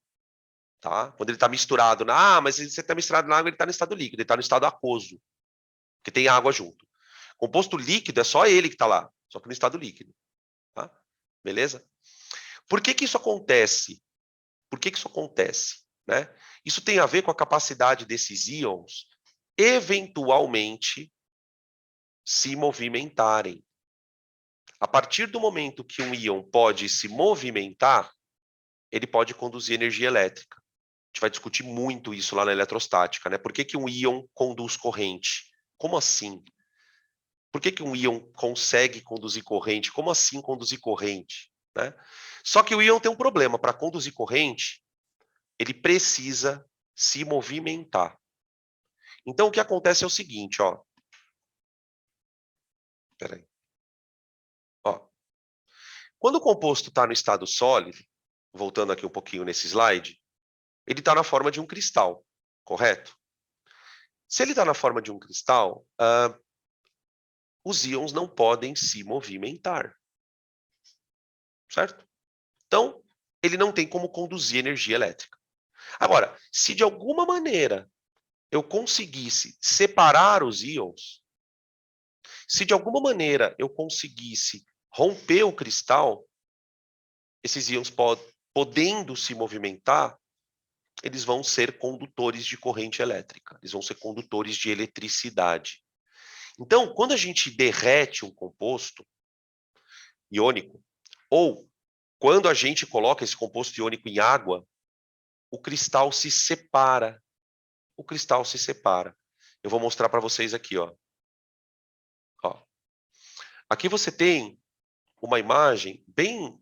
tá? Quando ele está misturado mas se você está misturado na água, ele está no estado líquido, ele está no estado aquoso, porque tem água junto. Composto líquido é só ele que está lá, só que no estado líquido, tá? Beleza? Por que que isso acontece? Por que que isso acontece? Né? Isso tem a ver com a capacidade desses íons eventualmente se movimentarem. A partir do momento que um íon pode se movimentar, ele pode conduzir energia elétrica. A gente vai discutir muito isso lá na eletrostática, né? Por que que um íon conduz corrente? Como assim? Por que que um íon consegue conduzir corrente? Como assim conduzir corrente? Né? Só que o íon tem um problema. Para conduzir corrente, ele precisa se movimentar. Então, o que acontece é o seguinte, ó. Peraí. Ó. Quando o composto está no estado sólido, voltando aqui um pouquinho nesse slide, ele está na forma de um cristal, correto? Se ele está na forma de um cristal, os íons não podem se movimentar, certo? Então, ele não tem como conduzir energia elétrica. Agora, se de alguma maneira eu conseguisse separar os íons, se de alguma maneira eu conseguisse romper o cristal, esses íons podendo se movimentar, eles vão ser condutores de corrente elétrica, eles vão ser condutores de eletricidade. Então, quando a gente derrete um composto iônico, ou quando a gente coloca esse composto iônico em água, o cristal se separa. O cristal se separa. Eu vou mostrar para vocês aqui, ó. Aqui você tem uma imagem bem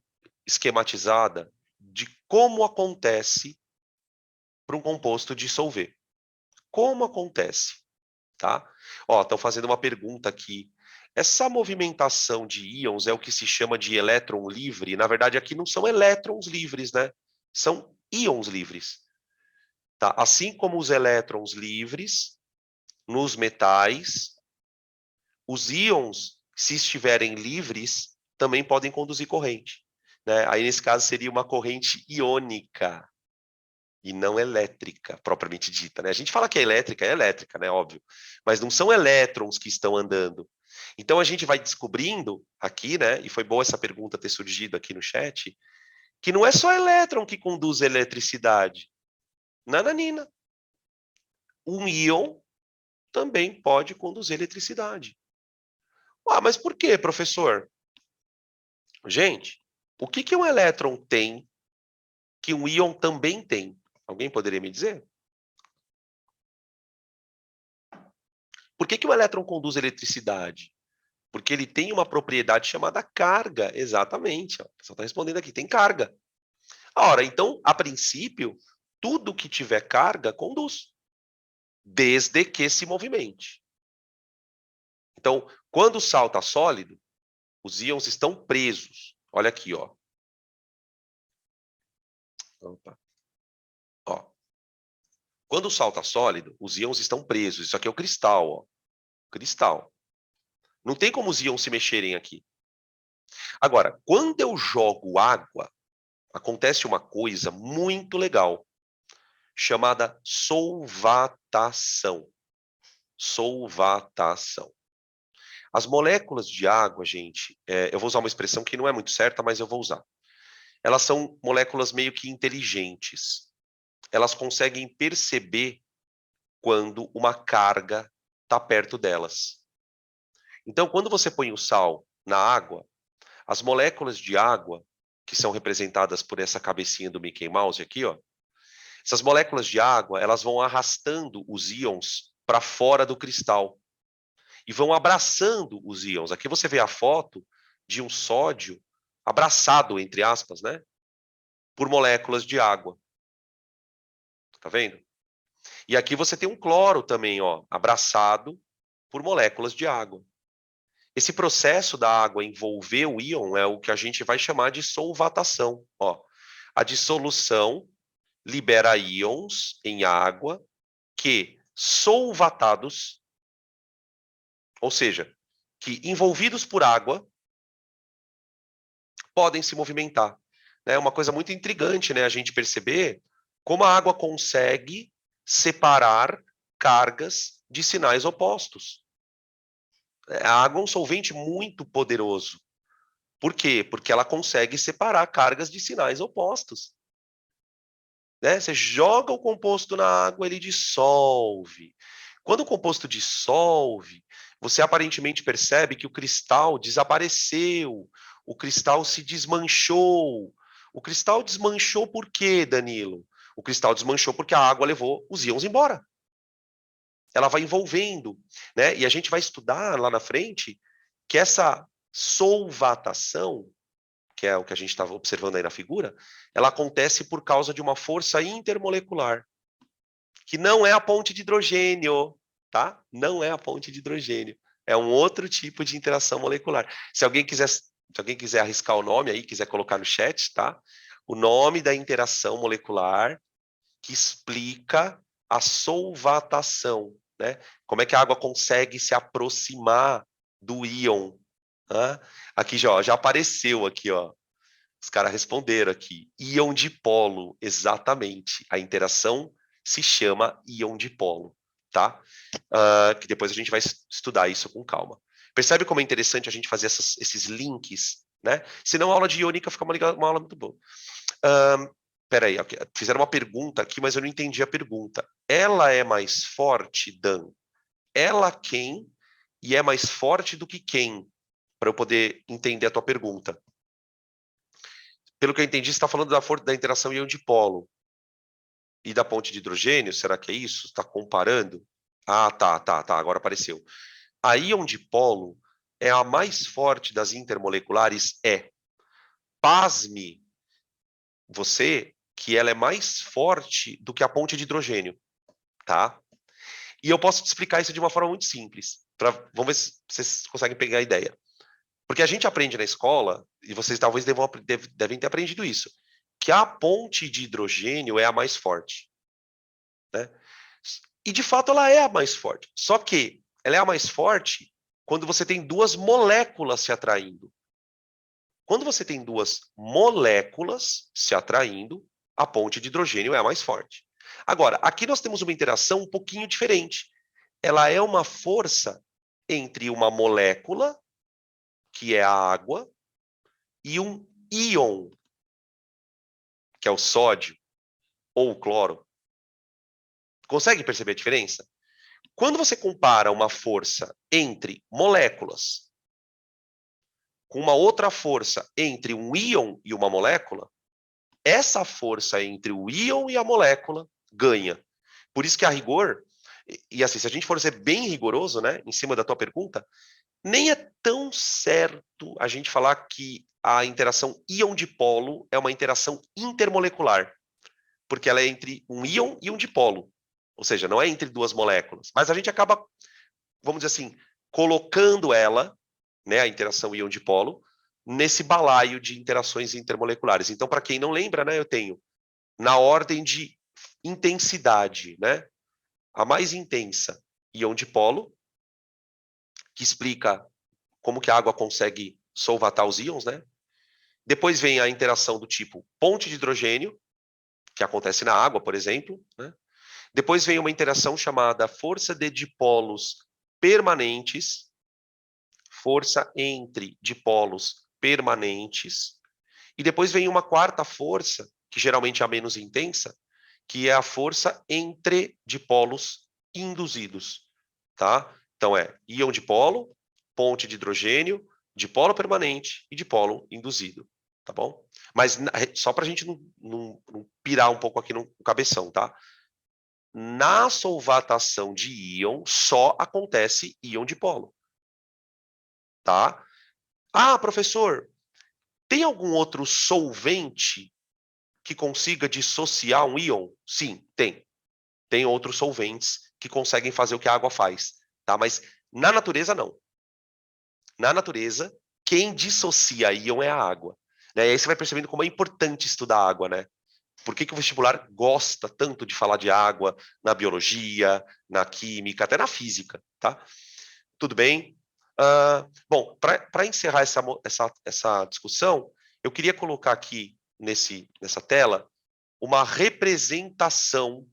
esquematizada de como acontece para um composto dissolver. Como acontece, tá? Ó, estão fazendo uma pergunta aqui. Essa movimentação de íons é o que se chama de elétron livre? Na verdade, aqui não são elétrons livres, né? São íons livres. Tá? Assim como os elétrons livres nos metais, os íons, se estiverem livres, também podem conduzir corrente. Né? Aí, nesse caso, seria uma corrente iônica e não elétrica, propriamente dita. Né? A gente fala que é elétrica, né? Óbvio. Mas não são elétrons que estão andando. Então, a gente vai descobrindo aqui, né? E foi boa essa pergunta ter surgido aqui no chat, que não é só elétron que conduz a eletricidade. Nananina. Um íon também pode conduzir eletricidade. Ah, mas por quê, professor? Gente, o que que um elétron tem que um íon também tem? Alguém poderia me dizer? Por que que o elétron conduz eletricidade? Porque ele tem uma propriedade chamada carga, exatamente. Ó. O pessoal está respondendo aqui, tem carga. Ora, então, a princípio, tudo que tiver carga conduz, desde que se movimente. Então, quando o sal está sólido, os íons estão presos. Olha aqui, ó. Opa. Ó. Quando o sal está sólido, os íons estão presos. Isso aqui é o cristal, ó. Cristal. Não tem como os íons se mexerem aqui. Agora, quando eu jogo água, acontece uma coisa muito legal, chamada solvatação. Solvatação. As moléculas de água, gente, eu vou usar uma expressão que não é muito certa, mas eu vou usar. Elas são moléculas meio que inteligentes. Elas conseguem perceber quando uma carga está perto delas. Então, quando você põe o sal na água, as moléculas de água, que são representadas por essa cabecinha do Mickey Mouse aqui, ó, essas moléculas de água, elas vão arrastando os íons para fora do cristal e vão abraçando os íons. Aqui você vê a foto de um sódio abraçado, entre aspas, né, por moléculas de água. Tá vendo? E aqui você tem um cloro também, ó, abraçado por moléculas de água. Esse processo da água envolver o íon é o que a gente vai chamar de solvatação. Ó, a dissolução libera íons em água que, solvatados, ou seja, que envolvidos por água, podem se movimentar. É uma coisa muito intrigante, né, a gente perceber como a água consegue separar cargas de sinais opostos. A água é um solvente muito poderoso. Por quê? Porque ela consegue separar cargas de sinais opostos. Né? Você joga o composto na água, ele dissolve. Quando o composto dissolve, você aparentemente percebe que o cristal desapareceu, o cristal se desmanchou. O cristal desmanchou por quê, Danilo? O cristal desmanchou porque a água levou os íons embora. Ela vai envolvendo, né? E a gente vai estudar lá na frente que essa solvatação, que é o que a gente estava observando aí na figura, ela acontece por causa de uma força intermolecular, que não é a ponte de hidrogênio, tá? Não é a ponte de hidrogênio. É um outro tipo de interação molecular. Se alguém quiser arriscar o nome aí, quiser colocar no chat, tá? O nome da interação molecular que explica a solvatação, né? Como é que a água consegue se aproximar do íon? Né? Aqui já apareceu aqui, ó. Os caras responderam aqui. Íon dipolo, exatamente. A interação se chama íon dipolo, tá? Que depois a gente vai estudar isso com calma. Percebe como é interessante a gente fazer esses links, né? Senão a aula de iônica fica uma aula muito boa. Peraí, okay. Fizeram uma pergunta aqui, mas eu não entendi a pergunta. Ela é mais forte, Dan? Ela quem? E é mais forte do que quem? Para eu poder entender a tua pergunta. Pelo que eu entendi, você está falando da interação íon-dipolo e da ponte de hidrogênio, será que é isso? Está comparando? Ah, tá, agora apareceu. A íon-dipolo é a mais forte das intermoleculares? É. Pasme você que ela é mais forte do que a ponte de hidrogênio, tá? E eu posso te explicar isso de uma forma muito simples. Vamos ver se vocês conseguem pegar a ideia. Porque a gente aprende na escola, e vocês talvez devem ter aprendido isso, que a ponte de hidrogênio é a mais forte. Né? E, de fato, ela é a mais forte. Só que ela é a mais forte quando você tem duas moléculas se atraindo. Quando você tem duas moléculas se atraindo, a ponte de hidrogênio é a mais forte. Agora, aqui nós temos uma interação um pouquinho diferente. Ela é uma força entre uma molécula, que é a água, e um íon, que é o sódio ou o cloro. Consegue perceber a diferença? Quando você compara uma força entre moléculas com uma outra força entre um íon e uma molécula, essa força entre o íon e a molécula ganha. Por isso que a rigor, e assim, se a gente for ser bem rigoroso, né, em cima da tua pergunta, nem é tão certo a gente falar que a interação íon-dipolo é uma interação intermolecular, porque ela é entre um íon e um dipolo, ou seja, não é entre duas moléculas, mas a gente acaba, vamos dizer assim, colocando ela, né, a interação íon-dipolo, nesse balaio de interações intermoleculares. Então, para quem não lembra, né, eu tenho na ordem de intensidade, né, a mais intensa, íon-dipolo, que explica como que a água consegue solvatar os íons, né? Depois vem a interação do tipo ponte de hidrogênio, que acontece na água, por exemplo, né? Depois vem uma interação chamada força de dipolos permanentes, força entre dipolos permanentes, e depois vem uma quarta força, que geralmente é a menos intensa, que é a força entre dipolos induzidos, tá? Então é íon dipolo, ponte de hidrogênio, dipolo permanente e dipolo induzido, tá bom? Mas só para a gente não pirar um pouco aqui no cabeção, tá? Na solvatação de íon só acontece íon dipolo, tá? Ah, professor, Tem algum outro solvente que consiga dissociar um íon? Sim, tem. Tem outros solventes que conseguem fazer o que a água faz, tá? Mas na natureza, não. Na natureza, quem dissocia íon é a água. Né? E aí você vai percebendo como é importante estudar a água, né? Por que o vestibular gosta tanto de falar de água na biologia, na química, até na física, tá? Tudo bem? Bom, para encerrar essa discussão, eu queria colocar aqui nessa tela uma representação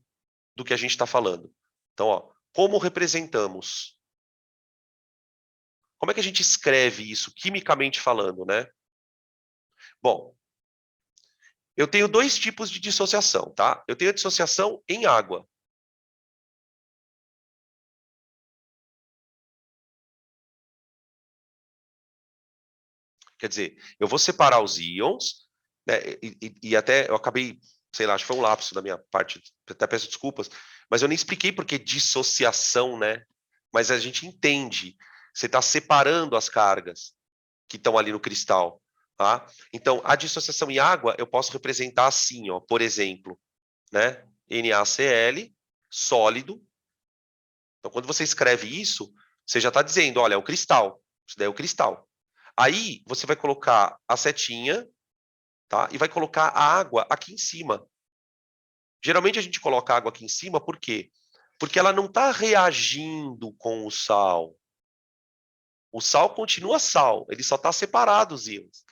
do que a gente está falando. Então, ó, como representamos? Como é que a gente escreve isso, quimicamente falando, né? Bom, eu tenho dois tipos de dissociação, tá? Eu tenho a dissociação em água. Quer dizer, eu vou separar os íons, né, e até eu acabei, sei lá, acho que foi um lapso da minha parte, até peço desculpas, mas eu nem expliquei por que dissociação, né? Mas a gente entende, você está separando as cargas que estão ali no cristal, tá? Então, a dissociação em água eu posso representar assim, ó, por exemplo, né? NaCl, sólido. Então, quando você escreve isso, você já está dizendo, olha, é o cristal, isso daí é o cristal. Aí, você vai colocar a setinha, tá? E vai colocar a água aqui em cima. Geralmente, a gente coloca a água aqui em cima, por quê? Porque ela não está reagindo com o sal. O sal continua sal, ele só está separado os íons.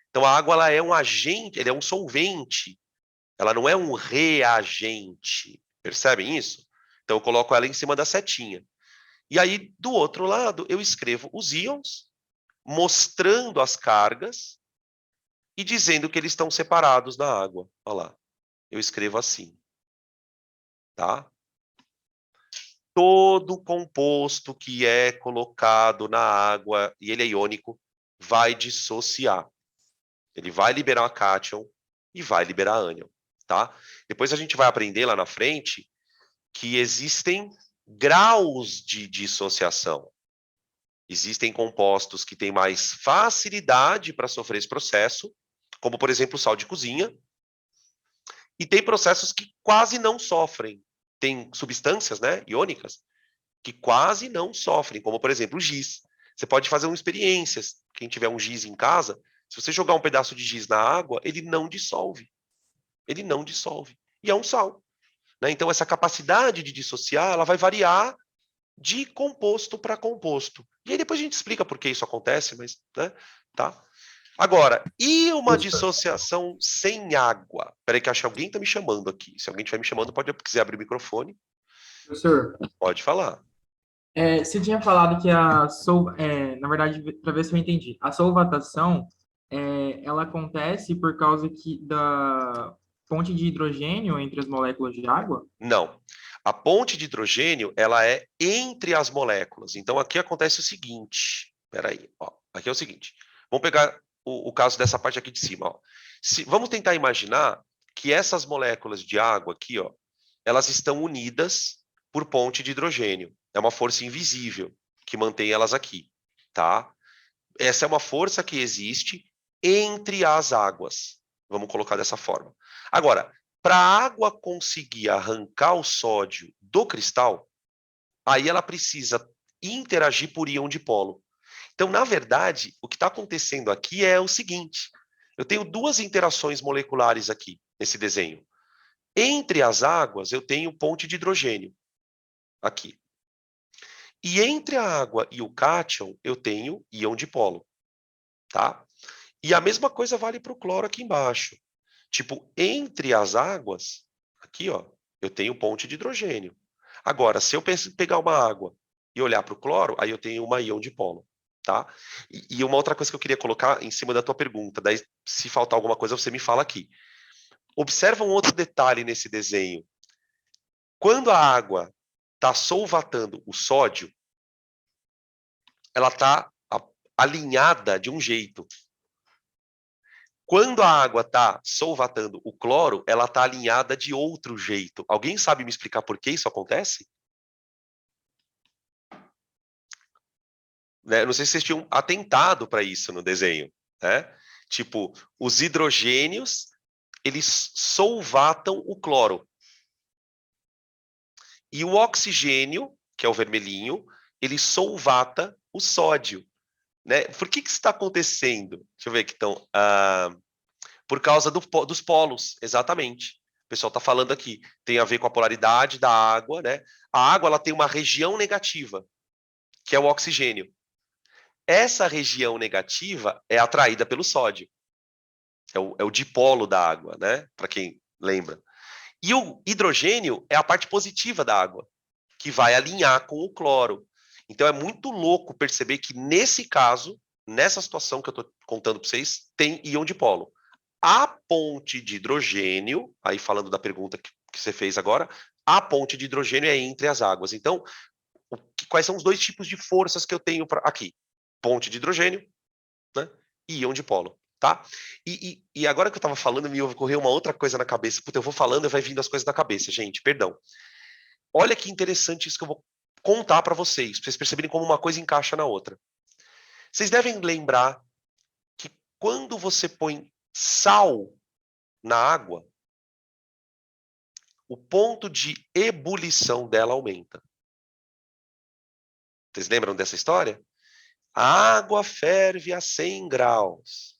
Então, a água ela é um agente, ele é um solvente. Ela não é um reagente. Percebem isso? Então, eu coloco ela em cima da setinha. E aí, do outro lado, eu escrevo os íons, mostrando as cargas e dizendo que eles estão separados na água. Olha lá, eu escrevo assim, tá? Todo composto que é colocado na água, e ele é iônico, vai dissociar. Ele vai liberar a cátion e vai liberar ânion, tá? Depois a gente vai aprender lá na frente que existem graus de dissociação. Existem compostos que têm mais facilidade para sofrer esse processo, como, por exemplo, o sal de cozinha, e tem processos que quase não sofrem. Tem substâncias, né, iônicas, que quase não sofrem, como, por exemplo, o giz. Você pode fazer uma experiência, quem tiver um giz em casa, se você jogar um pedaço de giz na água, ele não dissolve. Ele não dissolve. E é um sal. Né? Então, essa capacidade de dissociar, ela vai variar de composto para composto. E aí depois a gente explica por que isso acontece, mas, né, tá? Agora, e uma Professor, dissociação sem água? Peraí que acho que alguém está me chamando aqui. Se alguém estiver me chamando, pode quiser abrir o microfone, professor, pode falar. você tinha falado que na verdade, para ver se eu entendi, a solvatação, ela acontece por causa da ponte de hidrogênio entre as moléculas de água? Não. A ponte de hidrogênio, ela é entre as moléculas. Então, aqui acontece o seguinte. Peraí, ó. Aqui é o seguinte. Vamos pegar o caso dessa parte aqui de cima, ó. Vamos tentar imaginar que essas moléculas de água aqui, ó, elas estão unidas por ponte de hidrogênio. É uma força invisível que mantém elas aqui, tá? Essa é uma força que existe entre as águas. Vamos colocar dessa forma. Agora, para a água conseguir arrancar o sódio do cristal, aí ela precisa interagir por íon dipolo. Então, na verdade, o que está acontecendo aqui é o seguinte: eu tenho duas interações moleculares aqui nesse desenho. Entre as águas, eu tenho ponte de hidrogênio aqui. E entre a água e o cátion, eu tenho íon dipolo, tá? E a mesma coisa vale para o cloro aqui embaixo. Tipo, entre as águas, aqui, ó, eu tenho ponte de hidrogênio. Agora, se eu pegar uma água e olhar para o cloro, aí eu tenho uma íon dipolo, tá? E uma outra coisa que eu queria colocar em cima da tua pergunta, daí se faltar alguma coisa você me fala aqui. Observa um outro detalhe nesse desenho. Quando a água está solvatando o sódio, ela está alinhada de um jeito. Quando a água está solvatando o cloro, ela está alinhada de outro jeito. Alguém sabe me explicar por que isso acontece? Né? Não sei se vocês tinham atentado para isso no desenho. Né? Tipo, os hidrogênios, eles solvatam o cloro. E o oxigênio, que é o vermelhinho, ele solvata o sódio. Né? Por que isso está acontecendo? Deixa eu ver aqui, então. Por causa dos polos, exatamente. O pessoal está falando aqui. Tem a ver com a polaridade da água, né? A água ela tem uma região negativa, que é o oxigênio. Essa região negativa é atraída pelo sódio. É o dipolo da água, né? Para quem lembra. E o hidrogênio é a parte positiva da água, que vai alinhar com o cloro. Então é muito louco perceber que nesse caso, nessa situação que eu estou contando para vocês, tem íon dipolo. A ponte de hidrogênio, aí falando da pergunta que você fez agora, a ponte de hidrogênio é entre as águas. Então, quais são os dois tipos de forças que eu tenho aqui? Ponte de hidrogênio, né? E íon dipolo. Tá? E agora que eu estava falando, me ocorreu uma outra coisa na cabeça. Puta, eu vou falando e vai vindo as coisas na cabeça, gente, perdão. Olha que interessante isso que eu vou contar para vocês perceberem como uma coisa encaixa na outra. Vocês devem lembrar que quando você põe sal na água, o ponto de ebulição dela aumenta. Vocês lembram dessa história? A água ferve a 100 graus,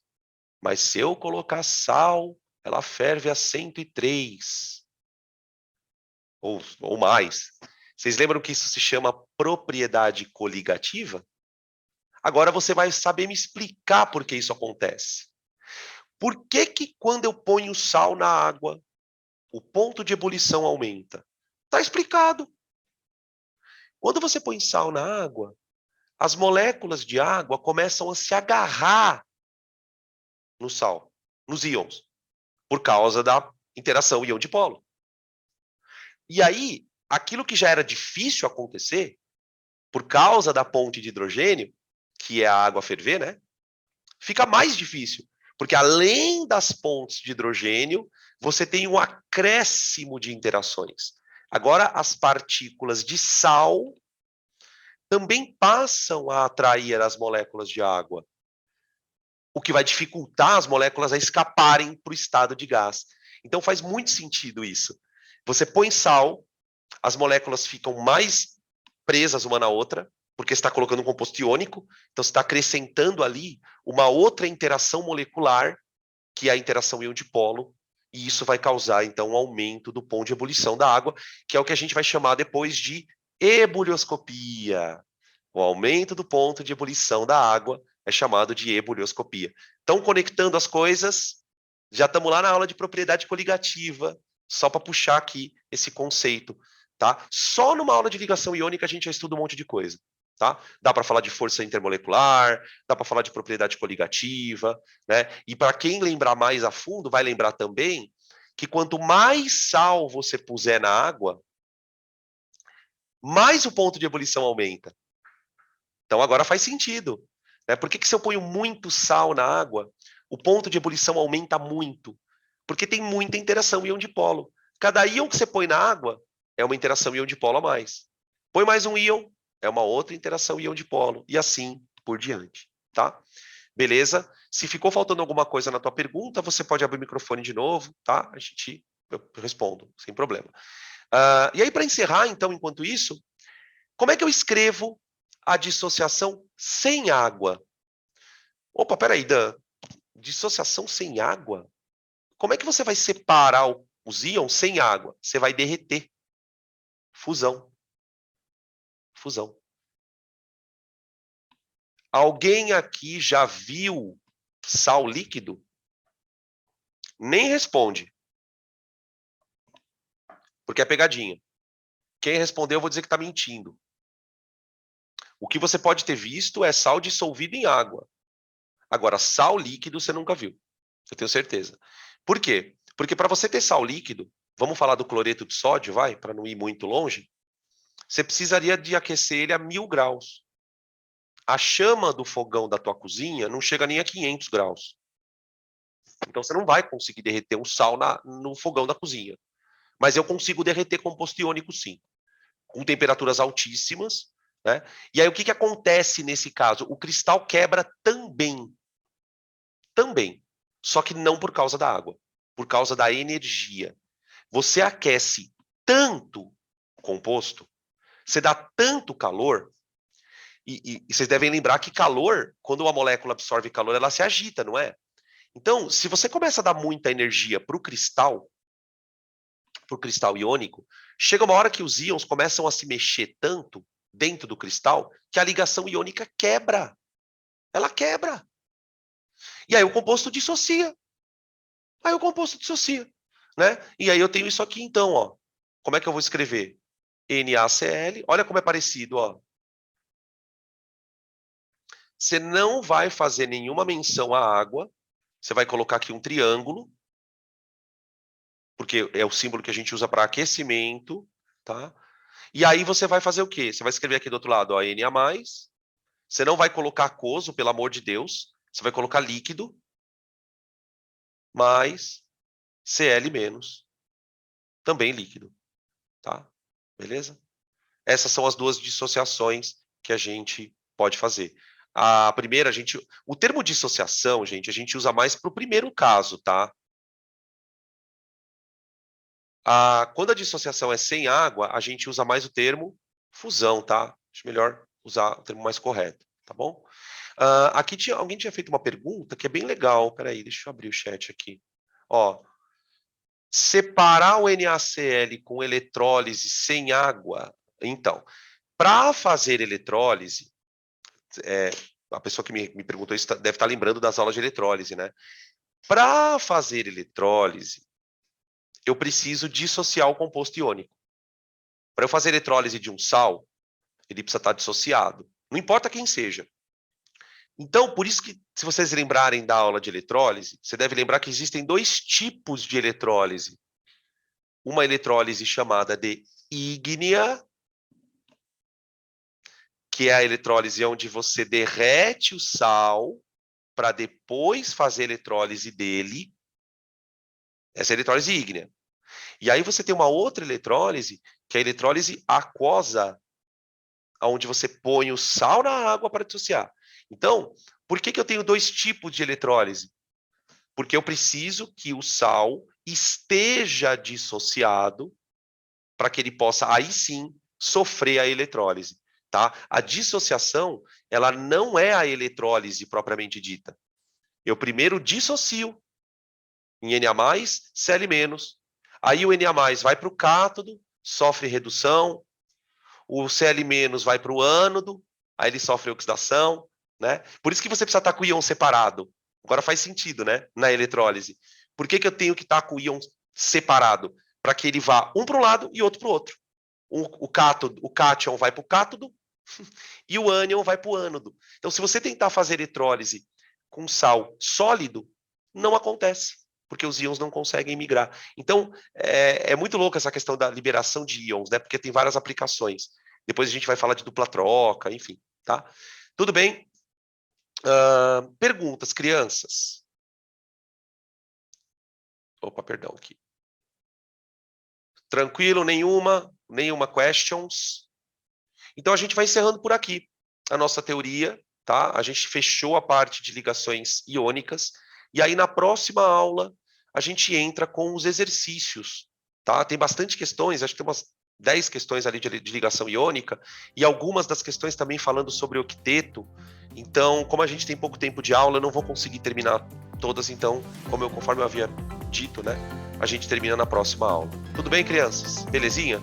mas se eu colocar sal, ela ferve a 103. Ou mais. Vocês lembram que isso se chama propriedade coligativa? Agora você vai saber me explicar por que isso acontece. Por que quando eu ponho sal na água, o ponto de ebulição aumenta? Está explicado. Quando você põe sal na água, as moléculas de água começam a se agarrar no sal, nos íons, por causa da interação íon-dipolo. E aí, aquilo que já era difícil acontecer, por causa da ponte de hidrogênio, que é a água ferver, né? Fica mais difícil, porque além das pontes de hidrogênio, você tem um acréscimo de interações. Agora, as partículas de sal também passam a atrair as moléculas de água, o que vai dificultar as moléculas a escaparem para o estado de gás. Então faz muito sentido isso. Você põe sal, as moléculas ficam mais presas uma na outra, porque você está colocando um composto iônico, então você está acrescentando ali uma outra interação molecular, que é a interação íon-dipolo, e isso vai causar, então, um aumento do ponto de ebulição da água, que é o que a gente vai chamar depois de ebulioscopia. O aumento do ponto de ebulição da água é chamado de ebulioscopia. Então, conectando as coisas, já estamos lá na aula de propriedade coligativa, só para puxar aqui esse conceito. Tá? Só numa aula de ligação iônica a gente já estuda um monte de coisa. Tá? Dá para falar de força intermolecular, dá para falar de propriedade coligativa, né? E para quem lembrar mais a fundo, vai lembrar também que quanto mais sal você puser na água, mais o ponto de ebulição aumenta. Então agora faz sentido. Né? Por que se eu ponho muito sal na água, o ponto de ebulição aumenta muito? Porque tem muita interação íon-dipolo. Cada íon que você põe na água é uma interação íon-dipolo a mais. Põe mais um íon, é uma outra interação íon-dipolo. E assim por diante. Tá? Beleza? Se ficou faltando alguma coisa na tua pergunta, você pode abrir o microfone de novo, tá? Eu respondo, sem problema. E aí, para encerrar, então, enquanto isso, como é que eu escrevo a dissociação sem água? Opa, peraí, Dan. Dissociação sem água? Como é que você vai separar os íons sem água? Você vai derreter. Fusão. Fusão. Alguém aqui já viu sal líquido? Nem responde. Porque é pegadinha. Quem respondeu, eu vou dizer que está mentindo. O que você pode ter visto é sal dissolvido em água. Agora, sal líquido você nunca viu. Eu tenho certeza. Por quê? Porque para você ter sal líquido, vamos falar do cloreto de sódio, vai, para não ir muito longe, você precisaria de aquecer ele a 1000 graus. A chama do fogão da tua cozinha não chega nem a 500 graus. Então você não vai conseguir derreter um sal no fogão da cozinha. Mas eu consigo derreter composto iônico sim, com temperaturas altíssimas, né? E aí o que acontece nesse caso? O cristal quebra também. também, só que não por causa da água, por causa da energia. Você aquece tanto o composto, você dá tanto calor, e vocês devem lembrar que calor, quando uma molécula absorve calor, ela se agita, não é? Então, se você começa a dar muita energia para o cristal iônico, chega uma hora que os íons começam a se mexer tanto dentro do cristal que a ligação iônica quebra. Ela quebra. E aí o composto dissocia. Né? E aí eu tenho isso aqui então, ó. Como é que eu vou escrever? NaCl. Olha como é parecido, ó. Você não vai fazer nenhuma menção à água. Você vai colocar aqui um triângulo, porque é o símbolo que a gente usa para aquecimento, tá? E aí você vai fazer o quê? Você vai escrever aqui do outro lado, ó, Na+. Você não vai colocar aquoso, pelo amor de Deus. Você vai colocar líquido mais Cl-, também líquido, tá? Beleza? Essas são as duas dissociações que a gente pode fazer. A primeira, o termo dissociação, gente, a gente usa mais para o primeiro caso, tá? Quando a dissociação é sem água, a gente usa mais o termo fusão, tá? Acho melhor usar o termo mais correto, tá bom? Aqui alguém tinha feito uma pergunta que é bem legal. Peraí, deixa eu abrir o chat aqui. Ó, separar o NaCl com eletrólise sem água. Então, para fazer eletrólise, a pessoa que me perguntou isso deve estar lembrando das aulas de eletrólise, né? Para fazer eletrólise, eu preciso dissociar o composto iônico. Para eu fazer eletrólise de um sal, ele precisa estar dissociado. Não importa quem seja. Então, por isso que, se vocês lembrarem da aula de eletrólise, você deve lembrar que existem dois tipos de eletrólise. Uma eletrólise chamada de ígnea, que é a eletrólise onde você derrete o sal para depois fazer a eletrólise dele. Essa é a eletrólise ígnea. E aí você tem uma outra eletrólise, que é a eletrólise aquosa, onde você põe o sal na água para dissociar. Então, por que eu tenho dois tipos de eletrólise? Porque eu preciso que o sal esteja dissociado para que ele possa, aí sim, sofrer a eletrólise. Tá? A dissociação, ela não é a eletrólise propriamente dita. Eu primeiro dissocio em Na+, Cl-. Aí o Na+ vai para o cátodo, sofre redução. O Cl- vai para o ânodo, aí ele sofre oxidação, né? Por isso que você precisa estar com o íon separado. Agora faz sentido, né? Na eletrólise. Por que eu tenho que estar com o íon separado? Para que ele vá um para um lado e outro para o outro. O cátion vai para o cátodo e o ânion vai para o ânodo. Então, se você tentar fazer eletrólise com sal sólido, não acontece, porque os íons não conseguem migrar. Então, é muito louco essa questão da liberação de íons, né? Porque tem várias aplicações. Depois a gente vai falar de dupla troca, enfim, tá? Tudo bem? Perguntas, crianças? Opa, perdão aqui. Tranquilo? Nenhuma questions? Então, a gente vai encerrando por aqui a nossa teoria, tá? A gente fechou a parte de ligações iônicas. E aí, na próxima aula, a gente entra com os exercícios, tá? Tem bastante questões, acho que tem umas 10 questões ali de ligação iônica, e algumas das questões também falando sobre octeto. Então, como a gente tem pouco tempo de aula, eu não vou conseguir terminar todas, então, conforme eu havia dito, né? A gente termina na próxima aula. Tudo bem, crianças? Belezinha?